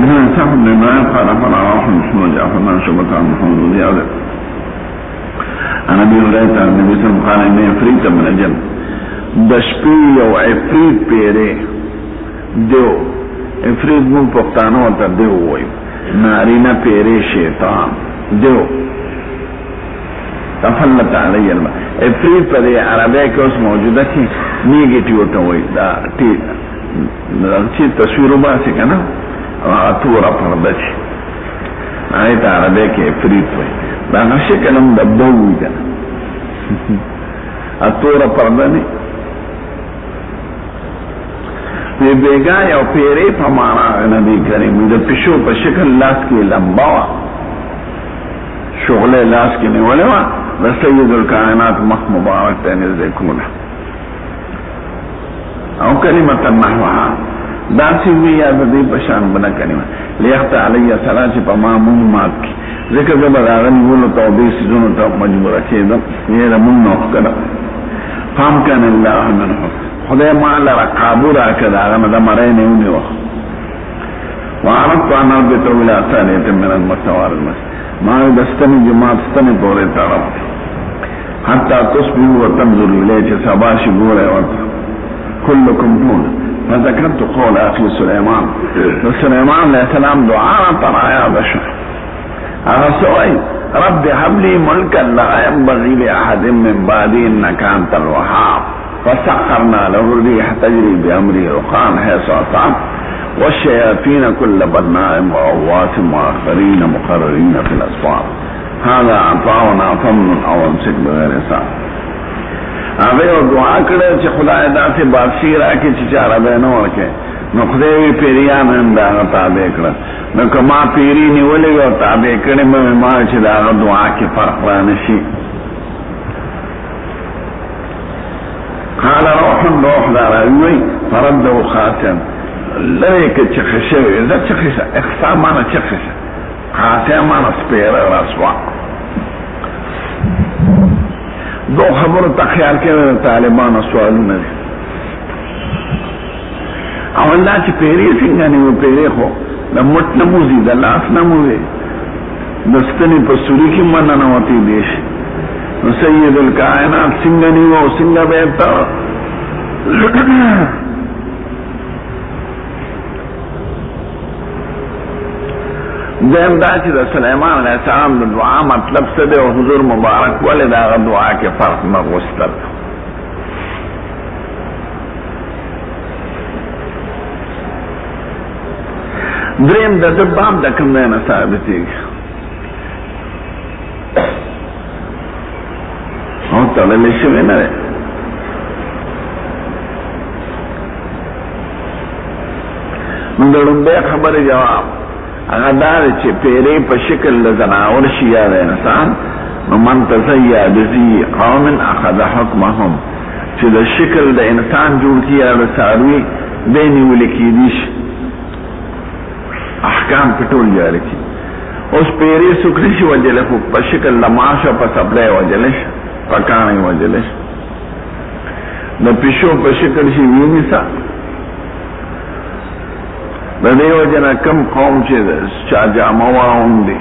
من صاحب الإمام قال فلا روح محمد جعفر من شبكة محمد زيادة أنا بيوليت عن النبي صلى الله عليه وسلم قال إني عفريت من الجن دشپی او عفریت پیرے دیو عفریت من پختانو تا دیو وی نارینا پیرے شیطان دیو تفلت علی الماء عفریت پر عربی کے اس موجودہ کی نیگیٹیو تا وی دا تصویرو باسی کنا اتورا پردچی آیت عربی کے عفریت وی دا شکلم دبوی کنا اتورا پردنی یہ بیگا یا پیرے پمانا نبی کریم دا پشو پا شکل لاس کی لمباوا شغل لاس کی نیولوا دا سید الکائنات مخ مبارک تینز دیکھونا او کلمت النحوها دا سیوی یا دی پشان بنا کلمت لیخت علی صلاة پا مامون مات کی ذکر زبر آغنی بولو توبیس زنو تا مجبور اچیدم یہ دا من نوخ کرا فام کن اللہ من حسن خدای مالا را قابو را کد آغا دا مرین اونی وقت وعرضت عن ربطو الى ثانیت من المستوار المسجد ما دستنی جماعت ستنی طوری طرف حتی تصبحو و تنظر الیچ سباشی گوره وقت كلكم دون فذكرت قول اخي سليمان سليمان عليه السلام دعاء طرا يا بشر أغسوي رب هب لي ملكا لا ينبغي لأحد من بعدي إنك أنت الوهاب فسخرنا له الريح تجري بأمره رخاء حيث أصاب والشياطين كل بناء وغواص وآخرين مقررين في الأسفار هذا عطاؤنا فمن أو امسك بغير حساب هغه دعا کړه چې خدای داسې بادشاہ راکړي چې چاره به نه ورکړي نو خدای پیریان هم دا تابع کړه نو کما پیری نیولې او تابع کړي مې ما چې دا دعا کې فرق را نشي قال روح داراوي فرده خاتم ليك تشخشه اذا تشخشه اخصام مانا تشخشه خاتم مانا سپیر رسوا دو خبر تخیال کرده طالبان سوالو ندی او اللہ چی پیری سنگا نیو پیری خو دا مٹ نموزی دا لاس نموزی دستنی پسوری کی من نوتی دیش سید الکائنات سنگا نیو سنگا بیتا دیم دا چی دا سلیمان علیہ السلام دا دعا مطلب سدے و حضور مبارک ولی دا دعا کے فرق مغوستر دریم دا دباب دا کم دینا ثابتی او تللی شوی نرے مندرم بے خبر جواب اگر دار چه پیری پا شکل لزناور شیا دا انسان من تزیا بزی قوم اخذ حکمهم چه دا شکل دا انسان جوڑ کیا دا ساروی بینی ولکی دیش احکام پٹول جاری کی اس پیری سکریش وجلش پا شکل لماش پا سبلے وجلش پکانی وجلش دا پیشو پا شکل شی وینی سا دا دیو جنا کم قوم چه چا جامواون دی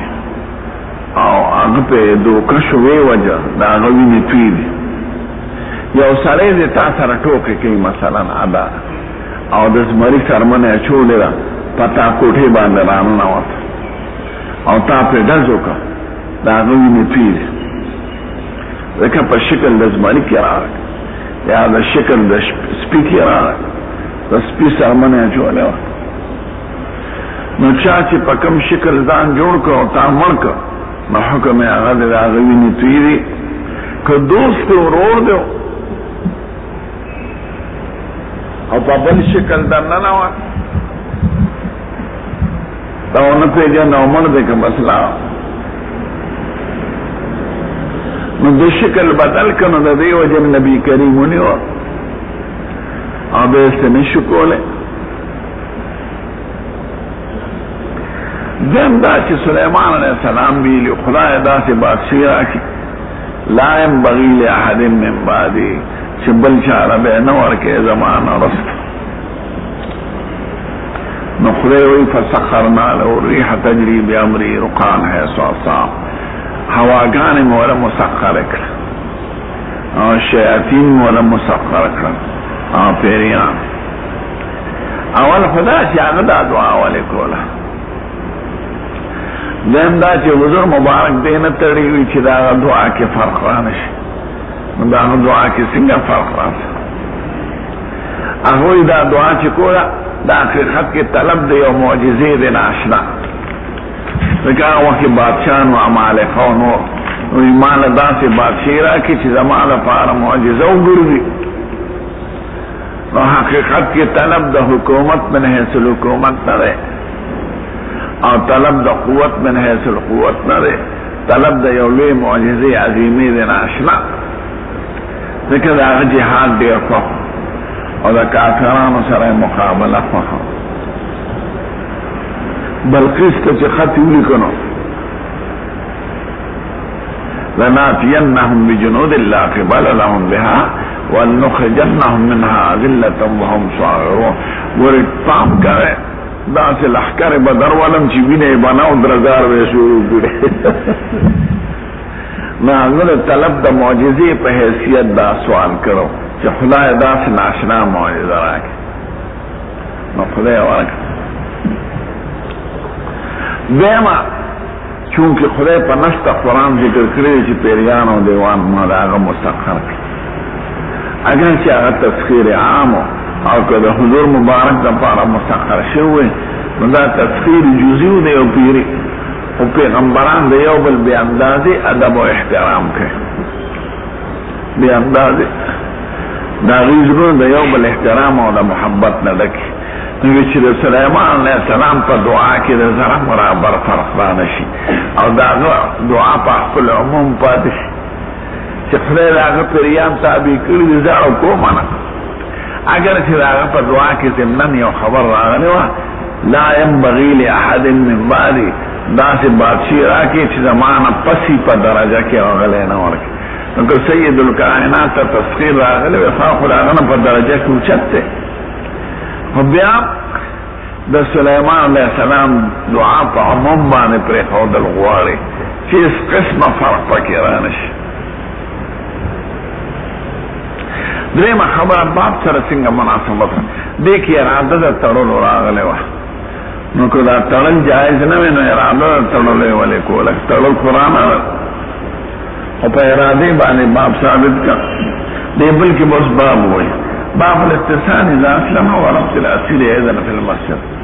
او اگه پی دو کشوی وجه دا اگه وینی توی دی یو سره دی تا سر ٹوکے کئی مثلا ادا او دس مری سرمنه چولی را پتا کوٹھی باندرانو نوات او تا پی ڈزو کا دا اگه وینی توی دی وکا پا شکل دس مری کی را رک یا دا شکل دا سپی کی را رک دا سپی سرمنه چولی وات نو چاچی پا کم شکل دان جوڑ کر تا مر کر نو حکم اغد اغوینی تویدی که دوست ورور دیو او پا بل شکل دان ننوان تا ونپی جن او مرد که مسلا نو دو شکل بدل کنو دا دیو جن نبی کریمونی و او بیست نشکولے دیم دا چی سلیمان علیہ السلام بیلی خدای دا سی بادشی راکی لا ينبغی لأحد من بعدی چی بل چارہ بے نور کے زمان رست نو خدای وی فسخرنا لہو ریح تجری بی امری رقان ہے سوصام ہواگان مولا مسخر اکر شیاطین مولا مسخر اکر پیریان اول خدا چی آگدا دعا والی کولا دیم دا چه حضور مبارک دینا تڑیوی چه دا دعا کے فرق رانش دا دعا کے سنگا فرق رانش اگوی دا دعا چه کولا دا حقیقت کے طلب دے و معجزے دے ناشنا لیکن وقت بادشاہ و عمالقہ و نور و ایمان دا سے بادشاہ را کی چه زمان پارا معجزہ و گردی و حقیقت کے طلب دا حکومت من حیث الحکومت نرے او طلب دا قوت من حیث القوت نرے طلب دا یولی معجزی عظیمی دن آشنا ذکر دا جہاد دیر فخ او دا کافران سر مقابلہ فخ بلقیس تا چی خطی اولی کنو لناتینہم بجنود اللہ قبل لهم بها ولنخرجنہم منها ذلتا وهم صاغرون ورد پام کرے دا سے لحکر بدر ولم چی بینے بناو درزار بے شروع کرے میں اگر طلب دا معجزی پہ حیثیت دا سوال کرو چی خدا دا سے ناشنا معجزہ راکے نو خدا ورک دیما چونکہ خدا پا نشتا قرآن ذکر کرے چی پیریان و دیوان مداغ مستقر کر اگر چی اگر تذکیر عامو او که دا حضور مبارک دا پارا مستقر شوئے دا تذکیر جزیو دے او پیری او پیغمبران دا یو بل بے اندازی ادب و احترام کے بے اندازی دا غیزرون دا یو بل احترام و دا محبت ندکی نوچی دا سلیمان علیہ السلام پا دعا کی دا ذرا مرابر فرق رانشی او دا دعا پا اخفل عموم پاتشی چې خدای داغه پریان تابع کړي دي زړه کومه اگر چې داغه په دعا کې ضمن یو خبر راغلی و لا ينبغي لاحد من بعدي داسې بادشاہ راکې چې زمانه پسې په درجه کې راغلی نه ورکې نو سید الکائنات ته تسخیر راغلی و خو هغه په درجه کې اوچت دی خو بیا د سلیمان علیه السلام دعا په عموم باندې پرېښودل غواړي چې هېڅ قسمه فرق پکې رانشي درېیمه خبره باب سره څنګه مناسبت دې کې اراده د تړلو راغلی وه نو که دا تړل جایز نه وي نو اراده د تړلو یې ولې کوله تړل قرآن او په ارادې باندې باب ثابت کړ دې بل کې بس باب وایي باب الاتصال اذا اسلم وربط الاسير اذن في المسجد